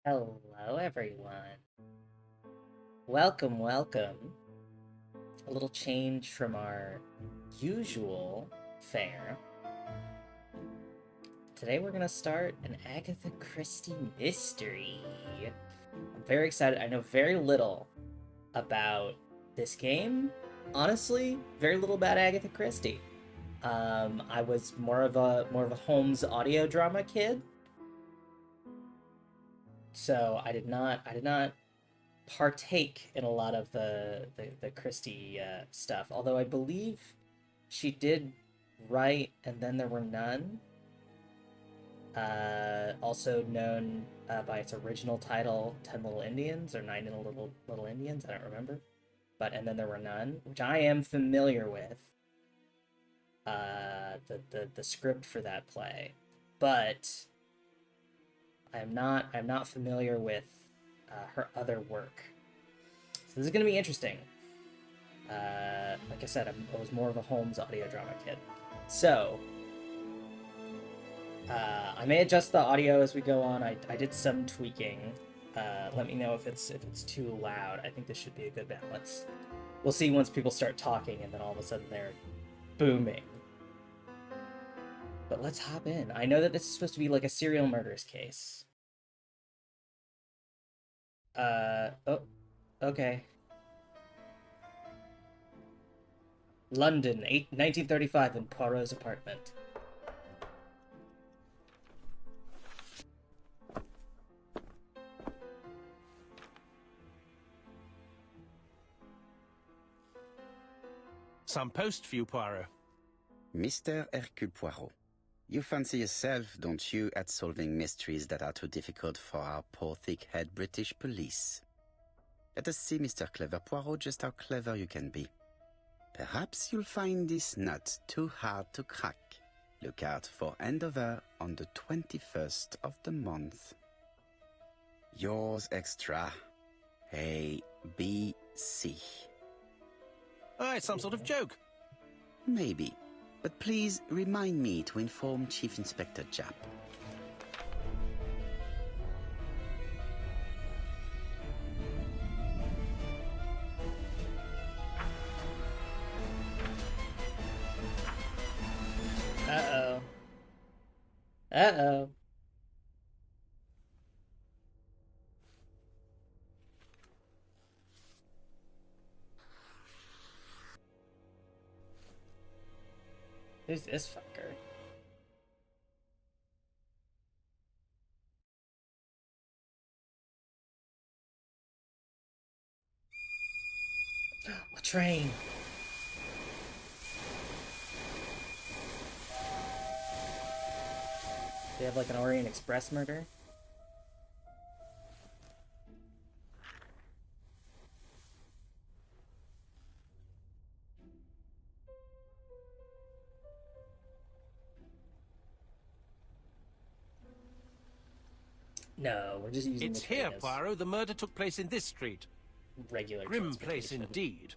Hello, everyone. Welcome, welcome. A little change from our usual fare. Today we're gonna start an Agatha Christie mystery. I'm very excited. I know very little about this game. Honestly, very little about Agatha Christie. I was more of a Holmes audio drama kid, so I did not partake in a lot of the Christie stuff. Although I believe she did write, and then there were none. Also known by its original title, 10 Little Indians or Nine Little Indians. I don't remember. But and then there were none, which I am familiar with. The script for that play, but I'm not familiar with her other work. So this is gonna be interesting. Like I said, I was more of a Holmes audio drama kid. So, I may adjust the audio as we go on. I did some tweaking. Let me know if it's too loud. I think this should be a good balance. We'll see once people start talking, and then all of a sudden they're booming. But let's hop in. I know that this is supposed to be like a serial murders case. Oh, okay. London, 1935, in Poirot's apartment. Some post for you, Poirot. Mr. Hercule Poirot, you fancy yourself, don't you, at solving mysteries that are too difficult for our poor thick-head British police? Let us see, Mr. Clever Poirot, just how clever you can be. Perhaps you'll find this nut too hard to crack. Look out for handover on the 21st of the month. Yours extra. A, B, C. Oh, it's some sort of joke. Maybe. But please remind me to inform Chief Inspector Japp. Uh-oh. Uh-oh. Who's this fucker? A train! They have like an Orient Express murder? No, we're just using It's the train here, as Poirot. The murder took place in this street. regular Grim place transportation. indeed.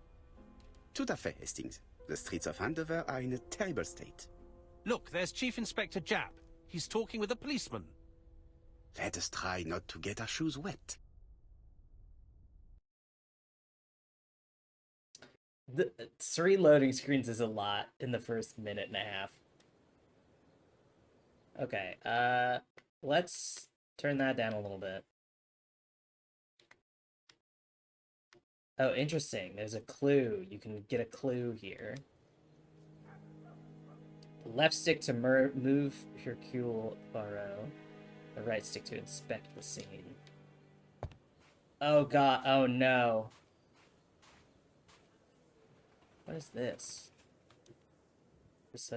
Tout à fait, Hastings. The streets of Andover are in a terrible state. Look, there's Chief Inspector Japp. He's talking with a policeman. Let us try not to get our shoes wet. The 3 loading screens is a lot in the first minute and a half. Okay, let's turn that down a little bit. Oh, interesting. There's a clue. You can get a clue here. The left stick to move Hercule Poirot. The right stick to inspect the scene. Oh god. Oh no. What is this? This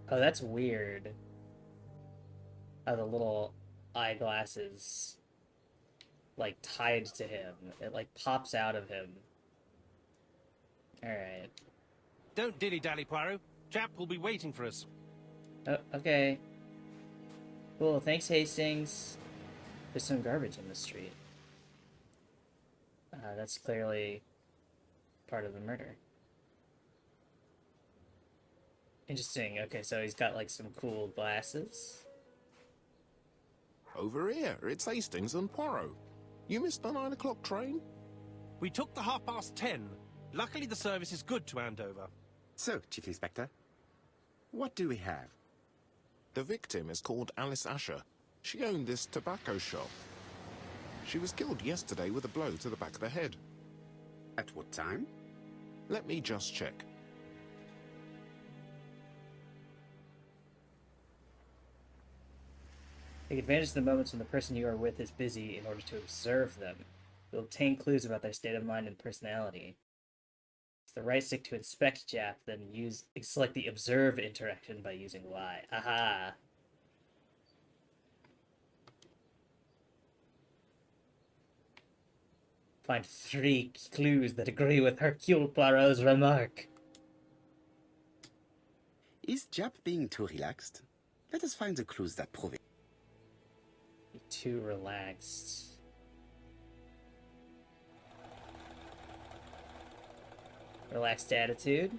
Oh, that's weird. How the little eyeglasses like tied to him. It like pops out of him. Alright. Don't dilly-dally, Poirot. Japp will be waiting for us. Oh, okay. Cool, thanks, Hastings. There's some garbage in the street. That's clearly part of the murder. Interesting. Okay, so he's got like some cool glasses. Over here, it's Hastings and Poirot. You missed the 9 o'clock train? We took the 10:30. Luckily, the service is good to Andover. So, Chief Inspector, what do we have? The victim is called Alice Asher. She owned this tobacco shop. She was killed yesterday with a blow to the back of the head. At what time? Let me just check. Take advantage of the moments when the person you are with is busy in order to observe them. You'll obtain clues about their state of mind and personality. It's the right stick to inspect Jap, then select the observe interaction by using Y. Aha! Find 3 clues that agree with Hercule Poirot's remark. Is Jap being too relaxed? Let us find the clues that prove it. Be too relaxed. Relaxed attitude.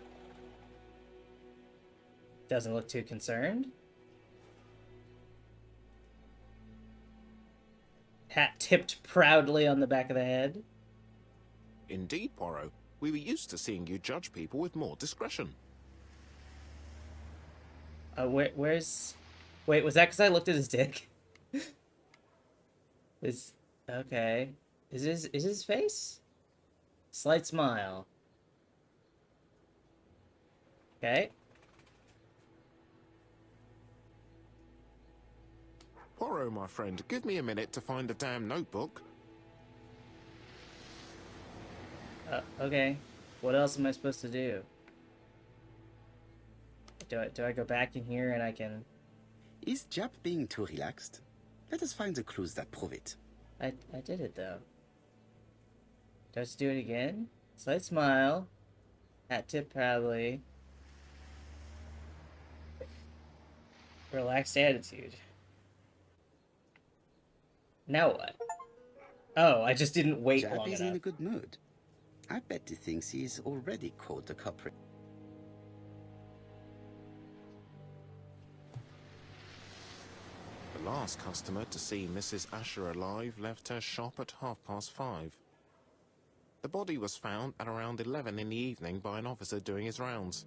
Doesn't look too concerned. Hat tipped proudly on the back of the head. Indeed, Poirot. We were used to seeing you judge people with more discretion. Where's... Wait, was that because I looked at his dick? Okay. Is his face? Slight smile. Okay. Poirot, my friend, give me a minute to find the damn notebook. Okay. What else am I supposed to do? Do I go back in here and I can... Is Jap being too relaxed? Let us find the clues that prove it. I did it, though. Do I have to do it again? Slight smile. Hat tip proudly. Relaxed attitude. Now what? Oh, I just didn't wait Jap long is enough. in a good mood. I bet he thinks he's already caught the culprit. The last customer to see Mrs. Asher alive left her shop at 5:30. The body was found at around 11 in the evening by an officer doing his rounds.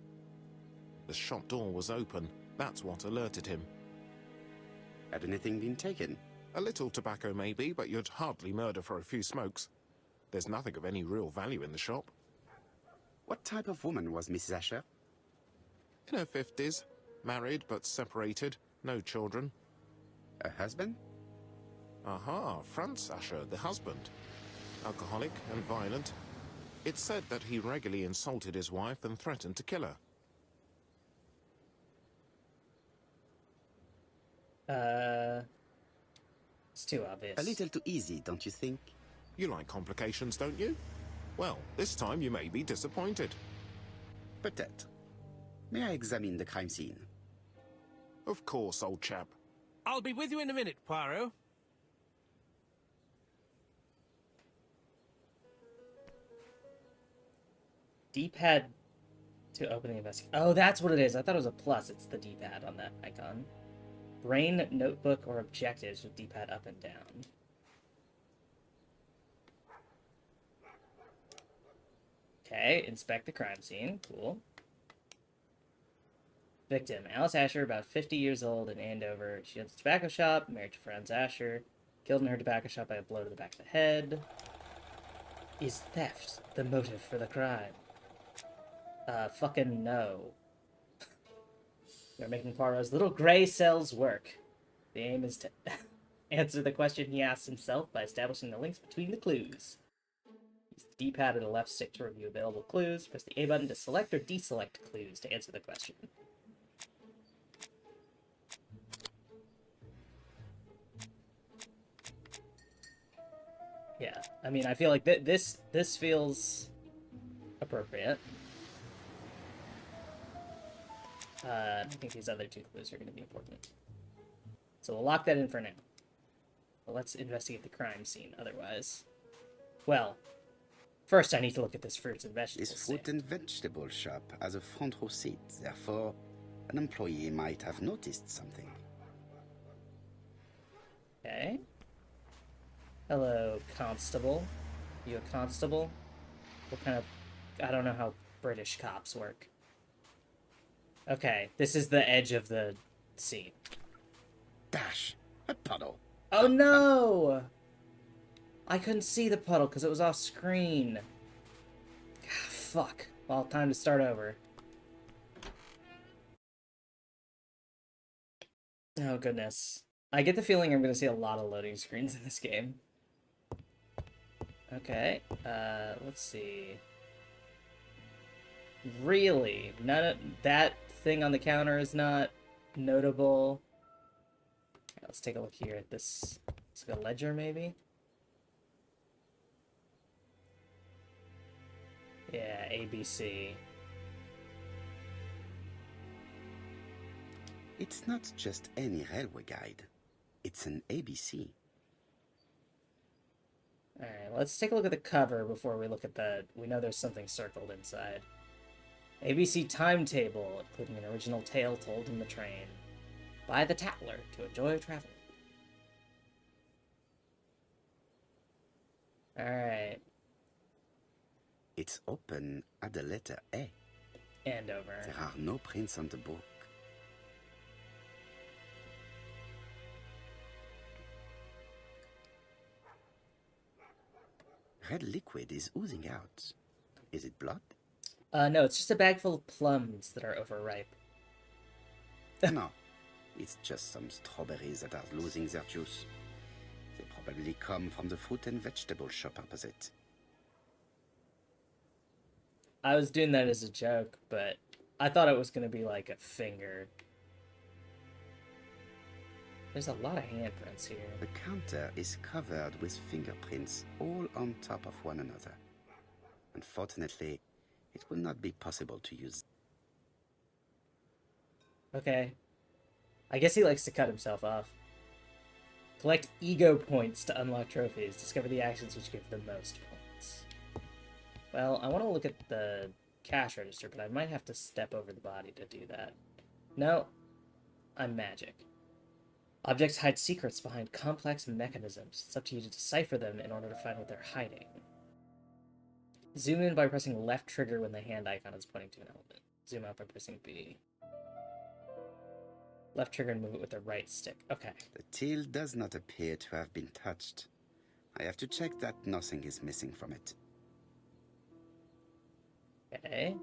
The shop door was open. That's what alerted him. Had anything been taken? A little tobacco maybe, but you'd hardly murder for a few smokes. There's nothing of any real value in the shop. What type of woman was Mrs. Asher? In her 50s, married but separated, no children. Her husband? Aha, Franz Asher, the husband. Alcoholic and violent. It's said that he regularly insulted his wife and threatened to kill her. It's too obvious. A little too easy, don't you think? You like complications, don't you? Well, this time you may be disappointed. Peut-être. May I examine the crime scene? Of course, old chap. I'll be with you in a minute, Poirot. D-pad to open the investigation. Oh, that's what it is. I thought it was a plus. It's the D-pad on that icon. Brain, notebook, or objectives with D-pad up and down. Okay, inspect the crime scene. Cool. Victim, Alice Asher, about 50 years old in Andover. She owns a tobacco shop, married to Franz Asher. Killed in her tobacco shop by a blow to the back of the head. Is theft the motive for the crime? Fucking no. We're making Poirot's little gray cells work. The aim is to answer the question he asks himself by establishing the links between the clues. Use the D-pad and the left stick to review available clues. Press the A button to select or deselect clues to answer the question. Yeah, I mean, I feel like this feels appropriate. I think these other 2 clues are going to be important. So we'll lock that in for now. But let's investigate the crime scene otherwise. Well, first I need to look at this fruits and vegetables This fruit stand. and vegetable shop has a front row seat, therefore, An employee might have noticed something. Okay. Hello, constable. You a constable? What kind of... I don't know how British cops work. Okay, this is the edge of the scene. Dash! A puddle! Oh no! I couldn't see the puddle because it was off screen. Fuck. Well, time to start over. Oh goodness. I get the feeling I'm going to see a lot of loading screens in this game. Okay, let's see. Really? None of that thing on the counter is not notable. Okay, let's take a look here at this. It's like a ledger, maybe? Yeah, ABC. It's not just any railway guide. It's an ABC. Alright, let's take a look at the cover before we look at the... We know there's something circled inside. ABC timetable, including an original tale told in the train. By the Tatler to enjoy travel. Alright. It's open at the letter A. And over. There are no prints on the book. Red liquid is oozing out. Is it blood? No, it's just a bag full of plums that are overripe. No, it's just some strawberries that are losing their juice. They probably come from the fruit and vegetable shop opposite. I was doing that as a joke, but I thought it was going to be like a finger. There's a lot of handprints here. The counter is covered with fingerprints all on top of one another. Unfortunately, it will not be possible to use. Okay. I guess he likes to cut himself off. Collect ego points to unlock trophies. Discover the actions which give the most points. Well, I want to look at the cash register, but I might have to step over the body to do that. No. I'm magic. Objects hide secrets behind complex mechanisms. It's up to you to decipher them in order to find what they're hiding. Zoom in by pressing left trigger when the hand icon is pointing to an element. Zoom out by pressing B. Left trigger and move it with the right stick. Okay. The till does not appear to have been touched. I have to check that nothing is missing from it. Okay.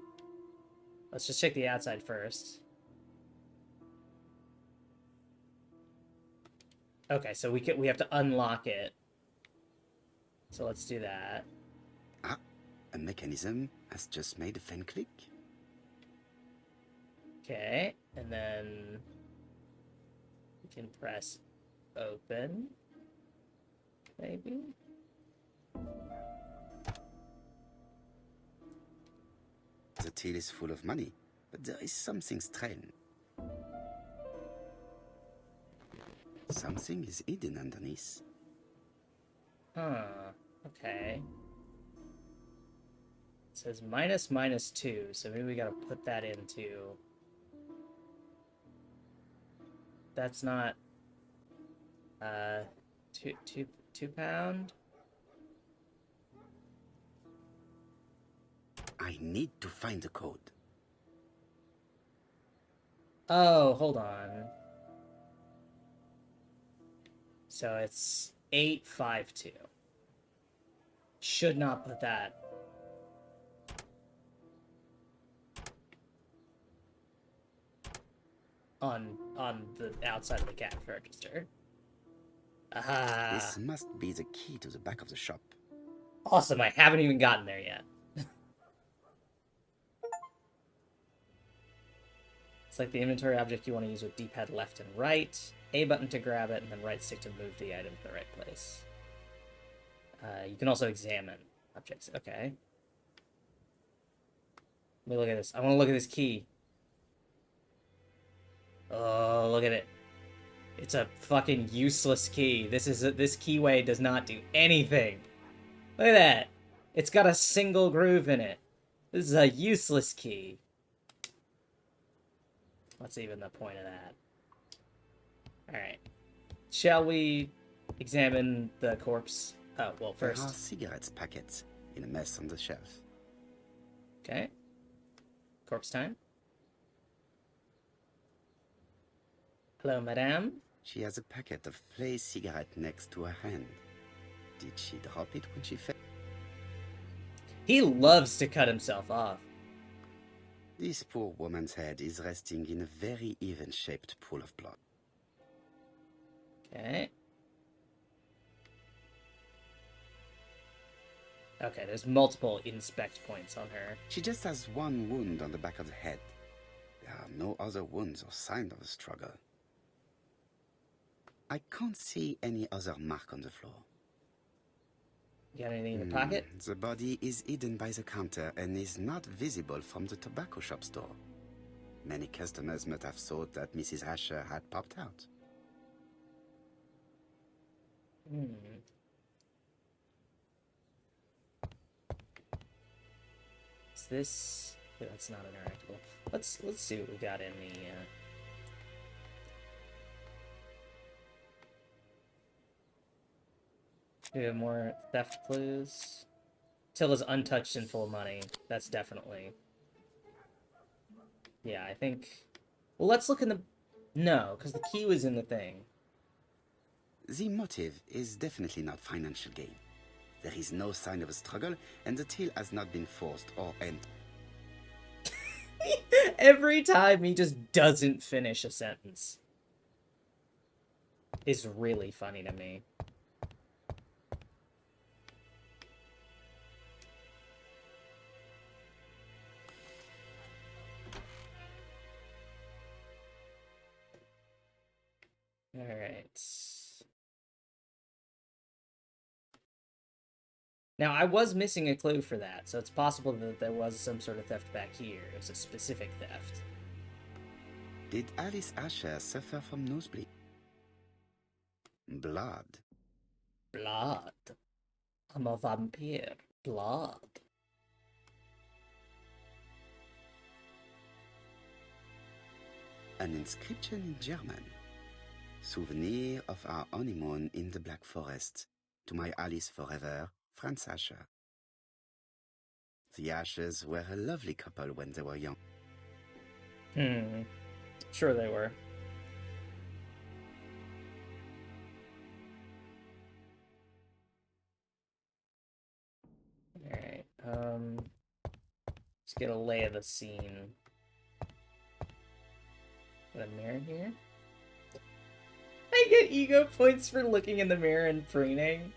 Let's just check the outside first. Okay, so we have to unlock it. So let's do that. Ah, a mechanism has just made a fan click. Okay, and then we can press open. Maybe? The till is full of money, but there is something strange. Something is hidden underneath. Huh. Okay. It says -2, so maybe we gotta put that into... That's not... two pound? I need to find the code. Oh, hold on. So it's 852. Should not put that. On the outside of the cash register. Aha! This must be the key to the back of the shop. Awesome, I haven't even gotten there yet. It's like the inventory object you want to use with D-pad left and right. A button to grab it, and then right stick to move the item to the right place. You can also examine objects. Okay. Let me look at this. I want to look at this key. Oh, look at it. It's a fucking useless key. This keyway does not do anything. Look at that. It's got a single groove in it. This is a useless key. What's even the point of that? Alright. Shall we examine the corpse? Oh, well, There are first. cigarettes packets in a mess on the shelf. Okay. Corpse time. Hello, madame. She has a packet of play cigarette next to her hand. Did she drop it when she fell? He loves to cut himself off. This poor woman's head is resting in a very even-shaped pool of blood. Okay. Okay, there's multiple inspect points on her. She just has one wound on the back of the head. There are no other wounds or sign of a struggle. I can't see any other mark on the floor. You got anything in your pocket? The body is hidden by the counter and is not visible from the tobacco shop store. Many customers might have thought that Mrs. Asher had popped out. Is this... Wait, that's not interactable. Let's see what we got in the... Do we have more theft clues? Till is untouched and full of money. That's definitely... Yeah, I think... Well, let's look in the... No, because the key was in the thing. The motive is definitely not financial gain. There is no sign of a struggle, and the till has not been forced or entered. Every time he just doesn't finish a sentence. It's really funny to me. Alright. Now, I was missing a clue for that, so it's possible that there was some sort of theft back here. It was a specific theft. Did Alice Asher suffer from nosebleed? Blood. Blood. I'm a vampire. Blood. An inscription in German. Souvenir of our honeymoon in the Black Forest. To my Alice forever, Franz Asher. The Ashers were a lovely couple when they were young. Sure they were. Alright, let's get a lay of the scene. Got a mirror here? I get ego points for looking in the mirror and preening.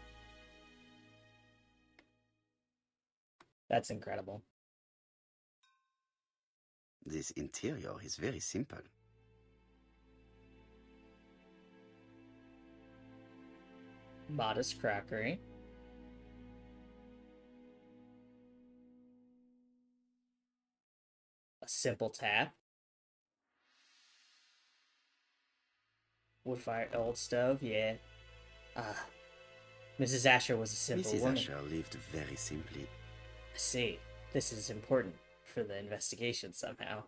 That's incredible. This interior is very simple. Modest crockery. A simple tap. Wood-fired old stove, yeah. Ah. Mrs. Asher was a simple Mrs. woman. Asher lived very simply. I see. This is important for the investigation somehow.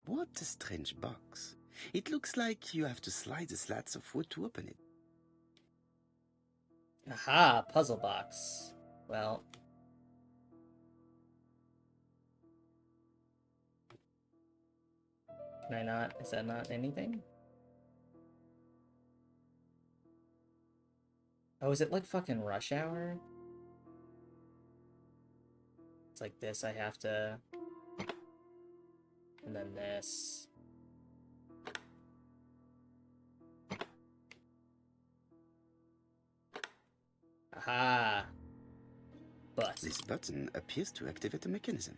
What a strange box. It looks like you have to slide the slats of wood to open it. Aha, puzzle box. Well... Can I not? Is that not anything? Oh, is it like fucking Rush Hour? It's like this, I have to... And then this... Aha! But... This button appears to activate a mechanism.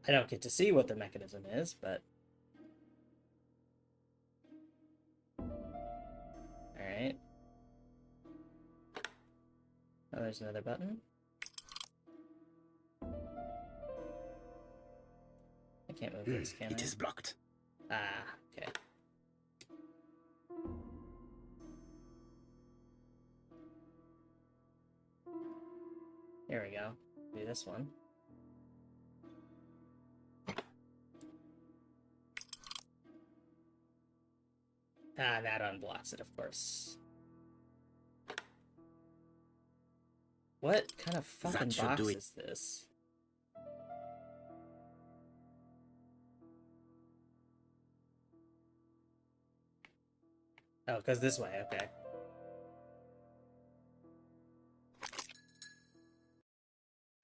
I don't get to see what the mechanism is, but... Alright. Oh, there's another button. I can't move this, can I? It is blocked. Ah, okay. Here we go. Do this one. Ah, that unblocks it, of course. What kind of fucking That should box do it. is this? Oh, it goes this way, okay.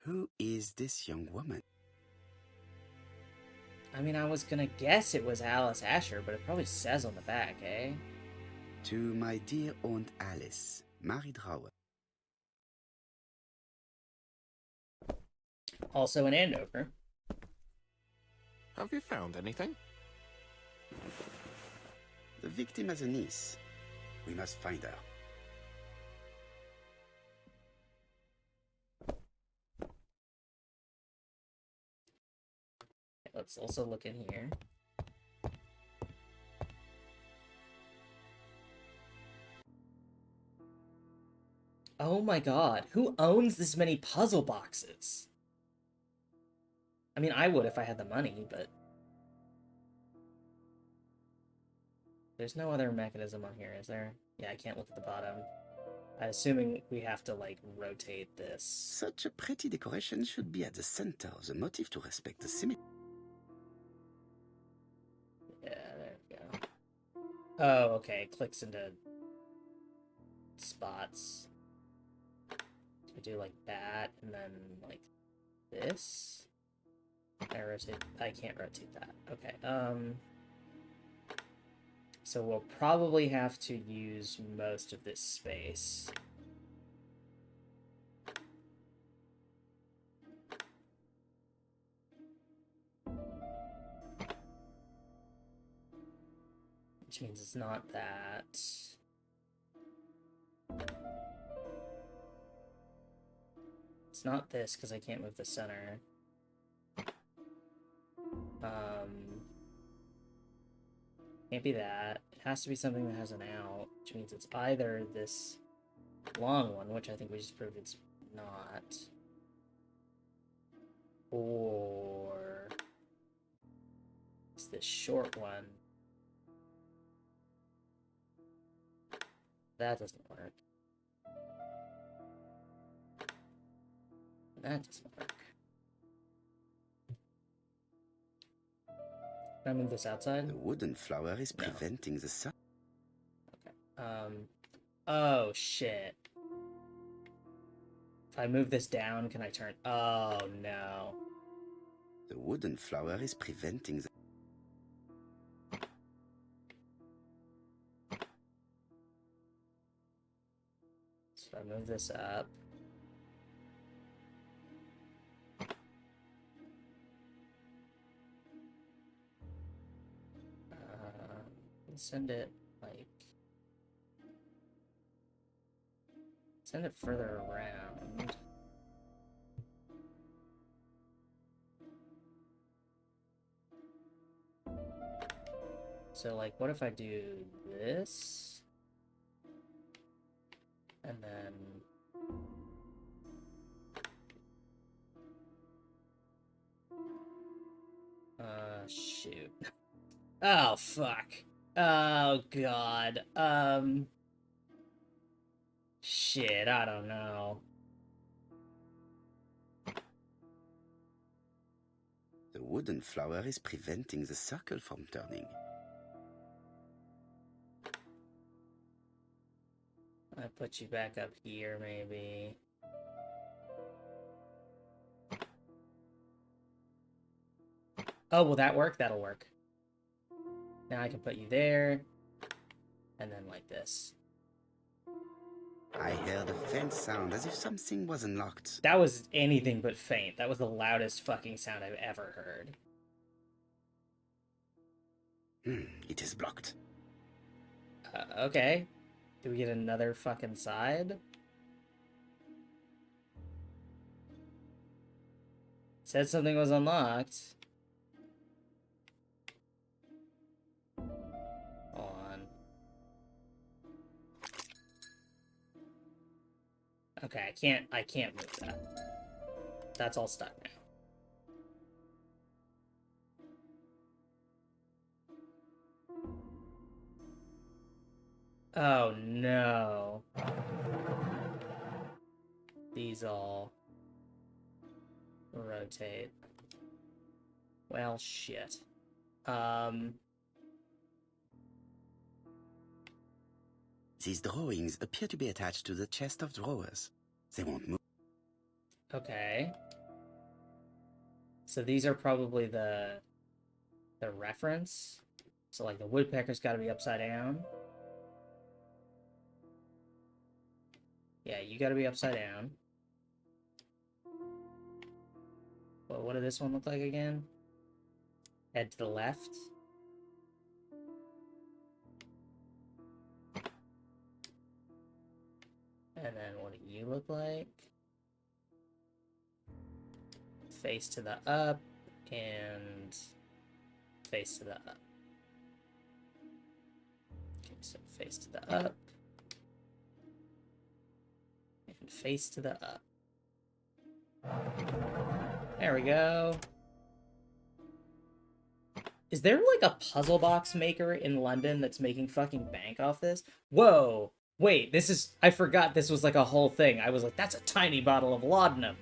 Who is this young woman? I mean, I was gonna guess it was Alice Asher, but it probably says on the back, eh? To my dear Aunt Alice, married Howard. Also in Andover. Have you found anything? The victim has a niece. We must find her. Let's also look in here. Oh my god, who owns this many puzzle boxes? I mean, I would if I had the money, but... There's no other mechanism on here, is there? Yeah, I can't look at the bottom. I'm assuming we have to, like, rotate this. Such a pretty decoration should be at the center of the motif to respect the symmetry. Yeah, there we go. Oh, okay, it clicks into spots. So we do like that, and then like this. I rotate. I can't rotate that. Okay. So we'll probably have to use most of this space. Which means it's not that. It's not this, because I can't move the center. Can't be that. It has to be something that has an out, which means it's either this long one, which I think we just proved it's not, or it's this short one. That doesn't work. That doesn't work. Can I move this outside? The wooden flower is No. preventing the sun. Okay. Oh, shit. If I move this down, can I turn... Oh, no. The wooden flower is preventing the... So I move this up. Send it, like... Send it further around. So, like, what if I do this? And then... shoot. Oh, fuck. Oh, God. Shit, I don't know. The wooden flower is preventing the circle from turning. I put you back up here, maybe. Oh, will that work? That'll work. Now I can put you there, and then like this. I heard a faint sound as if something was unlocked. That was anything but faint. That was the loudest fucking sound I've ever heard. It is blocked. Okay. Do we get another fucking side? Said something was unlocked. Hold on. Okay, I can't move that. that's all stuck now. Oh no. These all rotate. Well, shit. These drawings appear to be attached to the chest of drawers. They won't move. Okay. So these are probably the reference. So like the woodpecker's got to be upside down. Yeah, you got to be upside down. Well, what did this one look like again? Head to the left. And then what do you look like? Face to the up and face to the up. Okay, so face to the up and face to the up. There we go. Is there like a puzzle box maker in London that's making fucking bank off this? Whoa! Wait, this is... I forgot this was like a whole thing. I was like, that's a tiny bottle of laudanum.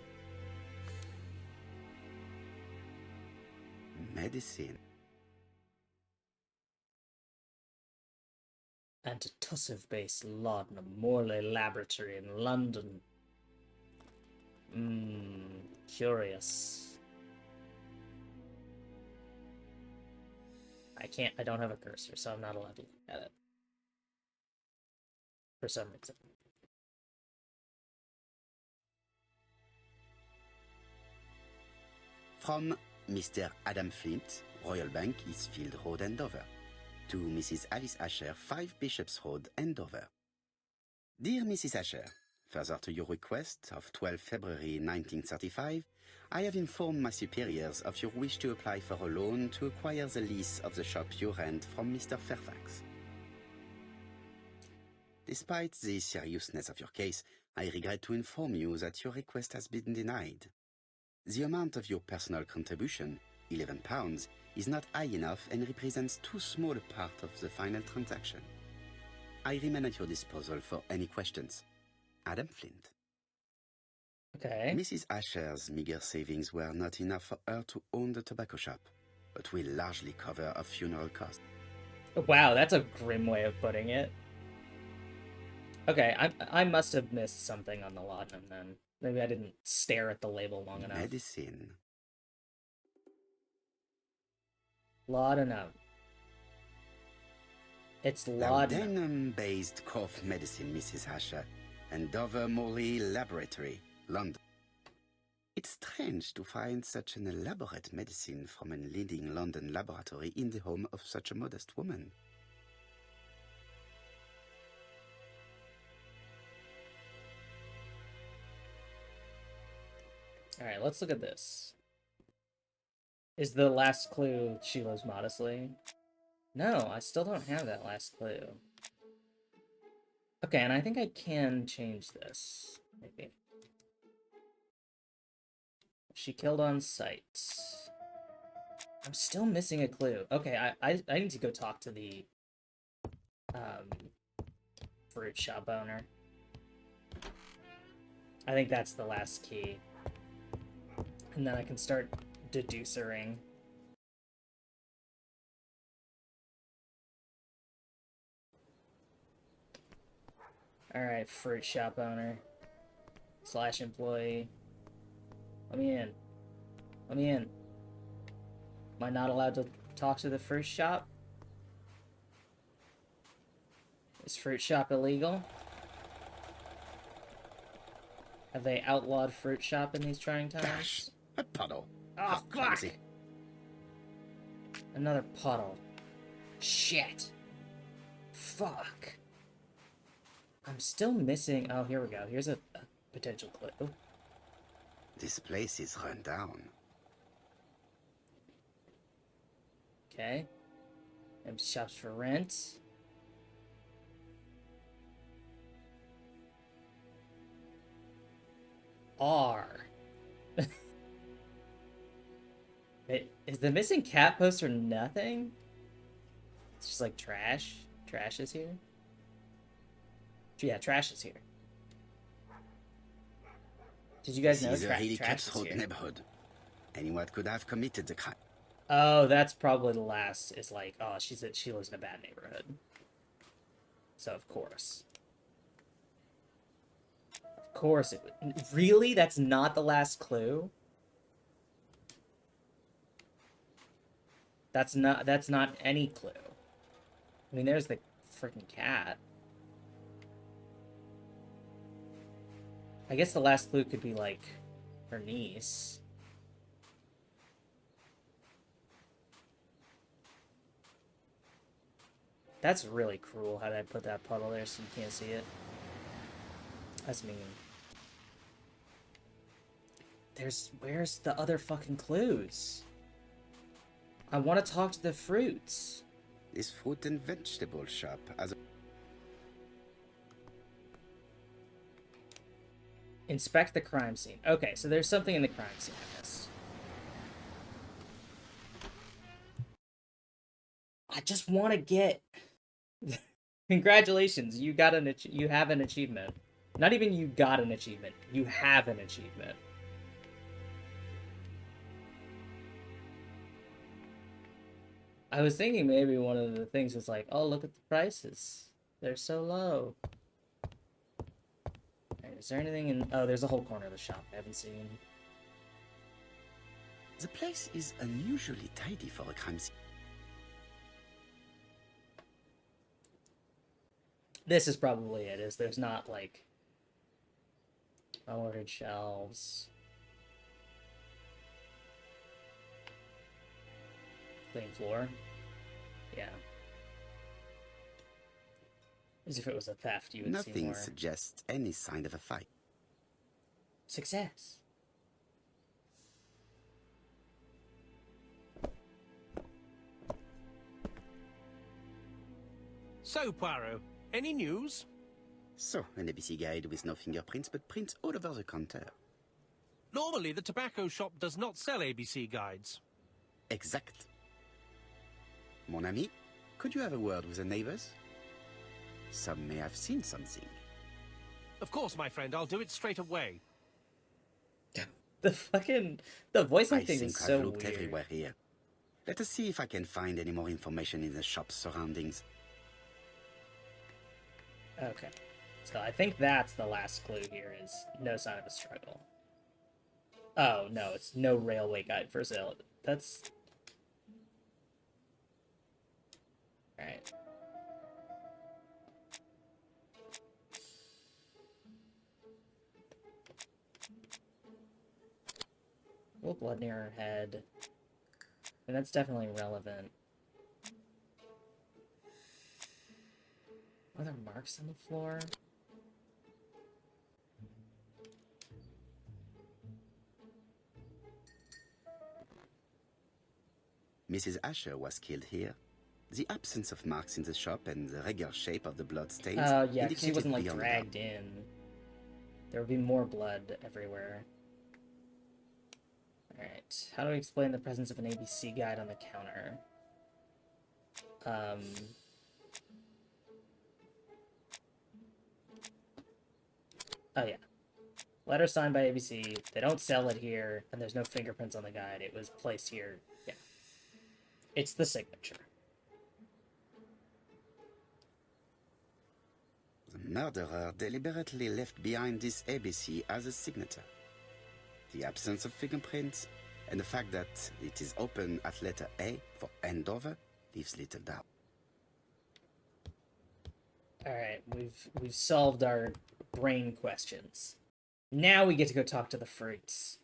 Medicine. Antitussive-based laudanum, Morley Laboratory in London. Curious. I don't have a cursor, so I'm not allowed to look at it. For some reason. From Mr. Adam Flint, Royal Bank, Eastfield Road, Andover. To Mrs. Alice Asher, 5 Bishops Road, Andover. Dear Mrs. Asher, further to your request of 12 February 1935, I have informed my superiors of your wish to apply for a loan to acquire the lease of the shop you rent from Mr. Fairfax. Despite the seriousness of your case, I regret to inform you that your request has been denied. The amount of your personal contribution, £11, is not high enough and represents too small a part of the final transaction. I remain at your disposal for any questions. Adam Flint. Okay. Mrs. Asher's meager savings were not enough for her to own the tobacco shop, but will largely cover her funeral costs. Wow, that's a grim way of putting it. Okay, I must have missed something on the laudanum then. Maybe I didn't stare at the label long enough. Medicine. Laudanum. It's laudanum. Laudanum-based cough medicine, Mrs. Asher, and Dover Morley Laboratory, London. It's strange to find such an elaborate medicine from a leading London laboratory in the home of such a modest woman. Alright, let's look at this. Is the last clue she lives modestly? No, I still don't have that last clue. Okay, and I think I can change this. Maybe. She killed on sight. I'm still missing a clue. Okay, I need to go talk to the fruit shop owner. I think that's the last key. And then I can start deducing. Alright, fruit shop owner. / employee. Let me in. Let me in. Am I not allowed to talk to the fruit shop? Is fruit shop illegal? Have they outlawed fruit shop in these trying times? Gosh, a puddle. Oh, How fuck! clumsy. Another puddle. Shit. Fuck. I'm still missing... Oh, here we go. Here's a potential clue. This place is run down. Okay. Empty shops for rent. R. Is the missing cat poster nothing? It's just like trash. Trash is here. Yeah, trash is here. Did you guys know This is a really trash is cutthroat here? neighborhood. Anyone could have committed the crime. Oh, that's probably the last. Is like, oh, she lives in a bad neighborhood. So of course it would. Really? That's not the last clue? That's not any clue. I mean, there's the freaking cat. I guess the last clue could be like her niece. That's really cruel how they put that puddle there so you can't see it. That's mean. Where's the other fucking clues? I want to talk to the fruits. This fruit and vegetable shop has a... Inspect the crime scene. Okay, so there's something in the crime scene I missed. I just want to get... Congratulations, you have an achievement. Not even you got an achievement. You have an achievement. I was thinking maybe one of the things was like, oh, look at the prices. They're so low. Right, is there anything in... Oh, there's a whole corner of the shop I haven't seen. The place is unusually tidy for a crime scene. This is probably it, is there's not, like... Ordered shelves. Clean floor. Yeah. As if it was a theft, you would see Nothing more. suggests any sign of a fight. Success. So, Poirot, any news? So, an ABC guide with no fingerprints, but prints all over the counter. Normally, the tobacco shop does not sell ABC guides. Exact. Mon ami, could you have a word with the neighbors? Some may have seen something. Of course, my friend, I'll do it straight away. The voice I acting think is so I've looked weird. everywhere here. Let us see if I can find any more information in the shop's surroundings. Okay. So I think that's the last clue here is no sign of a struggle. Oh, no, it's no railway guide for sale. That's... Alright. A little blood near her head. And that's definitely relevant. Are there marks on the floor? Mrs. Asher was killed here. The absence of marks in the shop and the regular shape of the blood stains Oh, yeah, because he indicated wasn't, like, beyond dragged doubt. in. There would be more blood everywhere. Alright, how do we explain the presence of an ABC guide on the counter? Oh, yeah. Letter signed by ABC. They don't sell it here, and there's no fingerprints on the guide. It was placed here. Yeah. It's the signature. The murderer deliberately left behind this ABC as a signature. The absence of fingerprints and the fact that it is open at letter A for Andover leaves little doubt. Alright, we've solved our brain questions. Now we get to go talk to the fruits.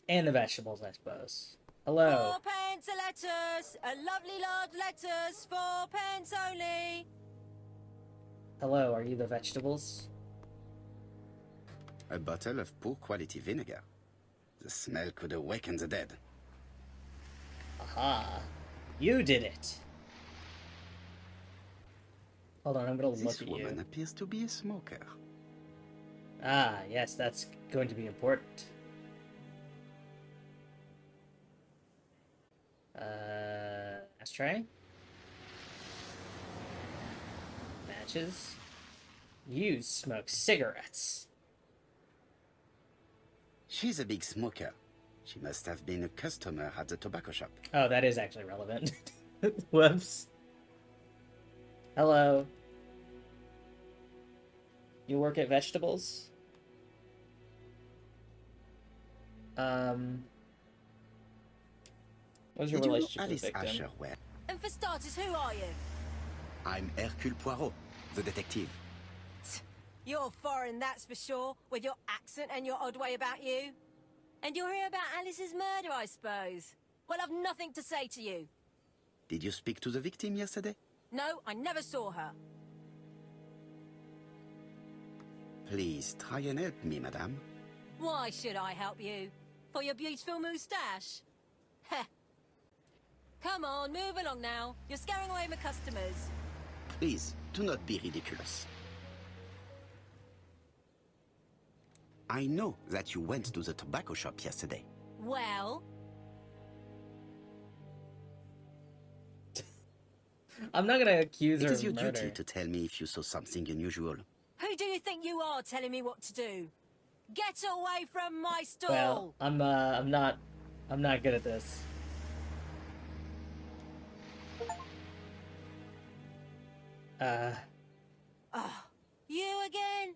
And the vegetables, I suppose. Hello. 4 pence a lettuce, a lovely large lettuce, 4 pence only. Hello, are you the vegetables? A bottle of poor quality vinegar. The smell could awaken the dead. Aha. You did it. Hold on, I'm gonna look This at woman you. appears to be a smoker. Ah, yes, that's going to be important. Ashtray. Matches. You smoke cigarettes. She's a big smoker. She must have been a customer at the tobacco shop. Oh, that is actually relevant. Whoops. Hello. You work at vegetables? What's your Did you know relationship with Alice the victim? Asher well? And for starters, who are you? I'm Hercule Poirot, the detective. You're foreign, that's for sure, with your accent and your odd way about you. And you're here about Alice's murder, I suppose. Well, I've nothing to say to you. Did you speak to the victim yesterday? No, I never saw her. Please try and help me, madame. Why should I help you? For your beautiful moustache? Heh. Come on, move along now. You're scaring away my customers. Please, do not be ridiculous. I know that you went to the tobacco shop yesterday. Well, I'm not gonna accuse It her is of your murder. duty to tell me if you saw something unusual. who do you think you are telling me what to do? Get away from my stall! Well, I'm not good at this. Oh, you again?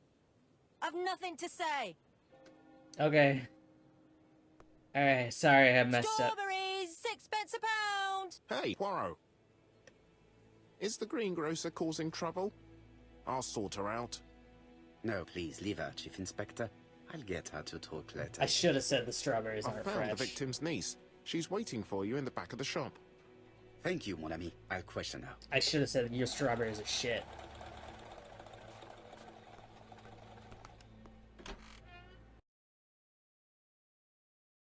I've nothing to say. Okay. Alright, sorry I messed up. Strawberries, 6 pence a pound. Hey, Poirot. Is the greengrocer causing trouble? I'll sort her out. No, please, leave her, Chief Inspector. I'll get her to talk later. I should have said the strawberries I aren't found fresh. the victim's niece. She's waiting for you in the back of the shop. Thank you, mon ami. I'll question her. I should have said your strawberries are shit.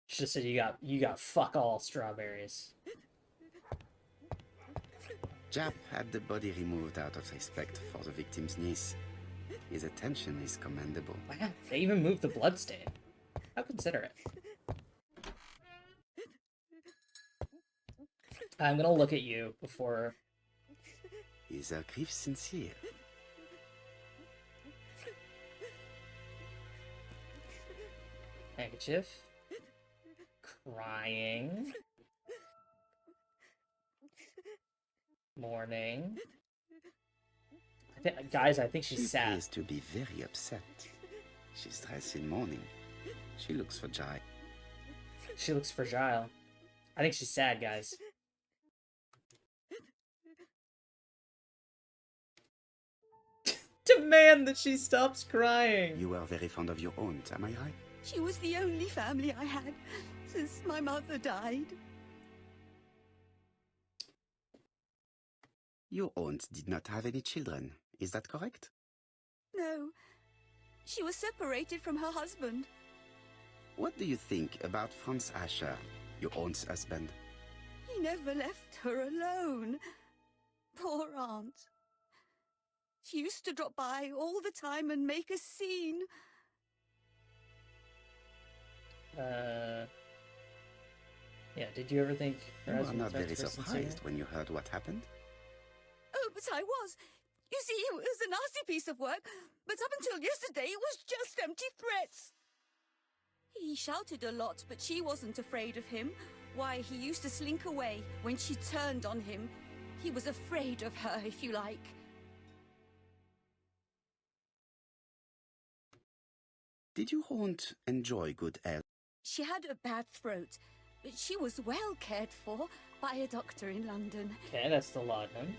Should have said you got fuck all strawberries. Jap had the body removed out of respect for the victim's niece. His attention is commendable. Wow, they even moved the bloodstain. How considerate. I'm gonna look at you before. Is her grief sincere? Handkerchief. Crying. Mourning. Guys, I think she's She sad. appears to be very upset. She's dressed in mourning. She looks fragile. She looks fragile. I think she's sad, guys. Demand that she stops crying. You are very fond of your aunt, am I right? She was the only family I had since my mother died. Your aunt did not have any children, is that correct? No, she was separated from her husband. What do you think about Franz Asher, your aunt's husband? He never left her alone. Poor aunt. She used to drop by all the time and make a scene. Yeah, did you ever think her You are husband not was very sincere? surprised when you heard what happened? Oh, but I was. You see, it was a nasty piece of work, but up until yesterday it was just empty threats. He shouted a lot, but she wasn't afraid of him. Why, he used to slink away when she turned on him. He was afraid of her, if you like. Did your aunt enjoy good health? She had a bad throat, but she was well cared for by a doctor in London. Okay, that's the laudanum.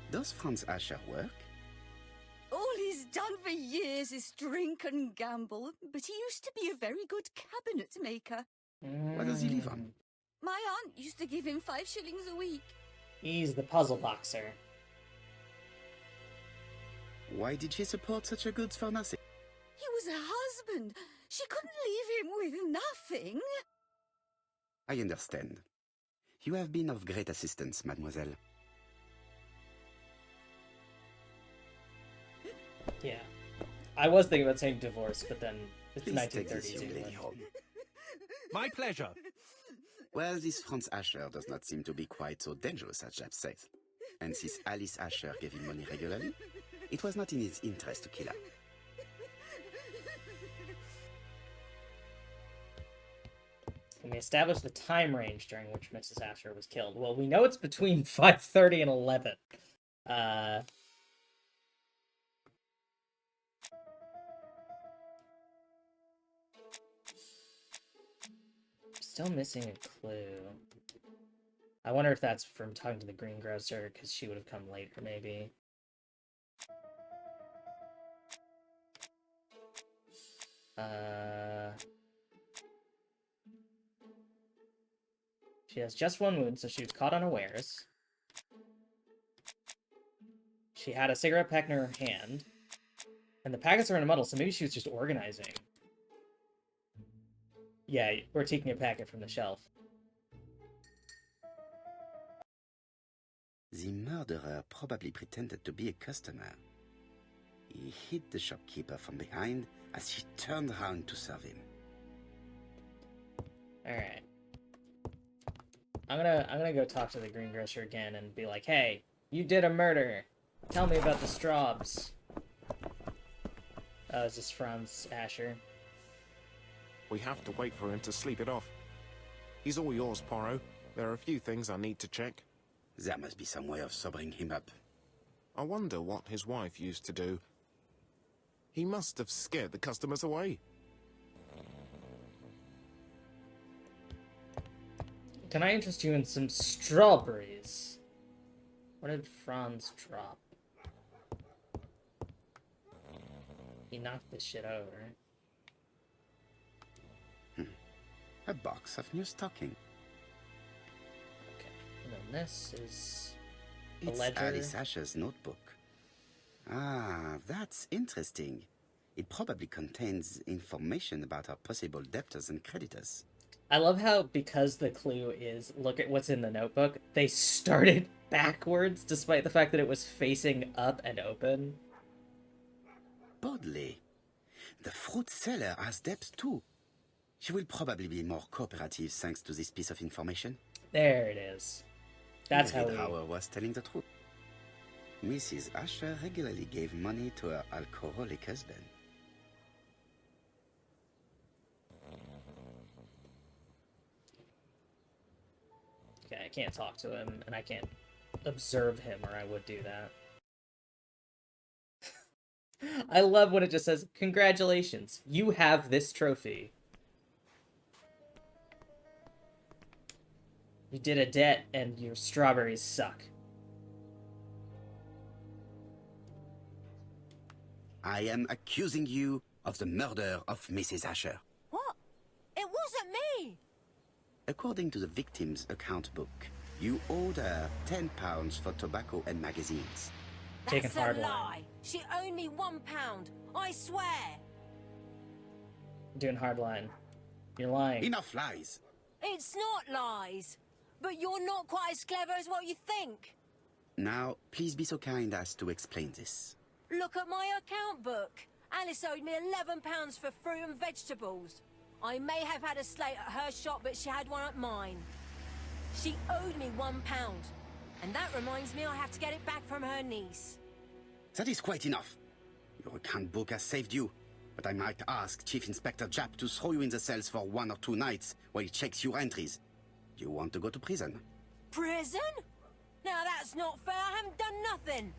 Does Franz Asher work? All he's done for years is drink and gamble, but he used to be a very good cabinet maker. What does he live on? My aunt used to give him 5 shillings a week. He's the puzzle boxer. Why did she support such a goods for nothing? He was her husband. She couldn't leave him with nothing. I understand. You have been of great assistance, mademoiselle. Yeah. I was thinking about saying divorce, but then it's Please take this 1930s young lady England. home. My pleasure. Well, this Franz Asher does not seem to be quite so dangerous as Jap says. And since Alice Asher gave him money regularly, it was not in his interest to kill her. Can we establish the time range during which Mrs. Asher was killed? Well, we know it's between 5:30 and 11. Still missing a clue. I wonder if that's from talking to the greengrocer, because she would have come later, maybe. She has just one wound, so she was caught unawares. She had a cigarette pack in her hand. And the packets are in a muddle, so maybe she was just organizing. Yeah, we're taking a packet from the shelf. The murderer probably pretended to be a customer. He hit the shopkeeper from behind as she turned around to serve him. Alright. I'm gonna go talk to the greengrocer again and be like, hey, you did a murder. Tell me about the Straubs. Oh, is this Franz Asher? We have to wait for him to sleep it off. He's all yours, Poirot. There are a few things I need to check. There must be some way of sobering him up. I wonder what his wife used to do. He must have scared the customers away. Can I interest you in some strawberries? What did Franz drop? He knocked this shit over. A box of new stocking. Okay, and then this is a It's ledger. Alice Asher's notebook. Ah, that's interesting. It probably contains information about our possible debtors and creditors. I love how, because the clue is look at what's in the notebook, they started backwards despite the fact that it was facing up and open. Bodley. The fruit seller has debts too. She will probably be more cooperative thanks to this piece of information. There it is. That's how David we... Hauer was telling the truth. Mrs. Asher regularly gave money to her alcoholic husband. Okay, I can't talk to him, and I can't observe him, or I would do that. I love when it just says, congratulations, you have this trophy. You did a debt, and your strawberries suck. I am accusing you of the murder of Mrs. Asher. What? It wasn't me! According to the victim's account book, you owed her £10 for tobacco and magazines. Taking That's a hard line. lie. She owed me £1. I swear. Doing hardline. You're lying. Enough lies! It's not lies. But you're not quite as clever as what you think. Now, please be so kind as to explain this. Look at my account book. Alice owed me £11 for fruit and vegetables. I may have had a slate at her shop, but she had one at mine. She owed me £1. And that reminds me I have to get it back from her niece. That is quite enough. Your account book has saved you, but I might ask Chief Inspector Japp to throw you in the cells for 1 or 2 nights while he checks your entries. Do you want to go to prison? Prison? Now that's not fair. I haven't done nothing.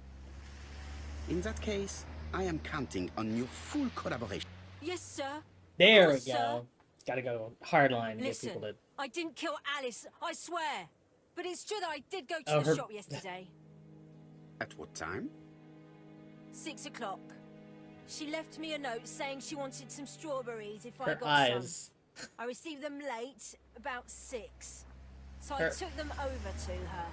In that case, I am counting on your full collaboration. Yes, sir. There Of we course, go. sir. Gotta go hardline and get Listen, people to... I didn't kill Alice, I swear. But it's true that I did go to Oh, the her- shop yesterday. At what time? 6 o'clock. She left me a note saying she wanted some strawberries if I Her got eyes. some. I received them late, about 6. So I Her- took them over to her.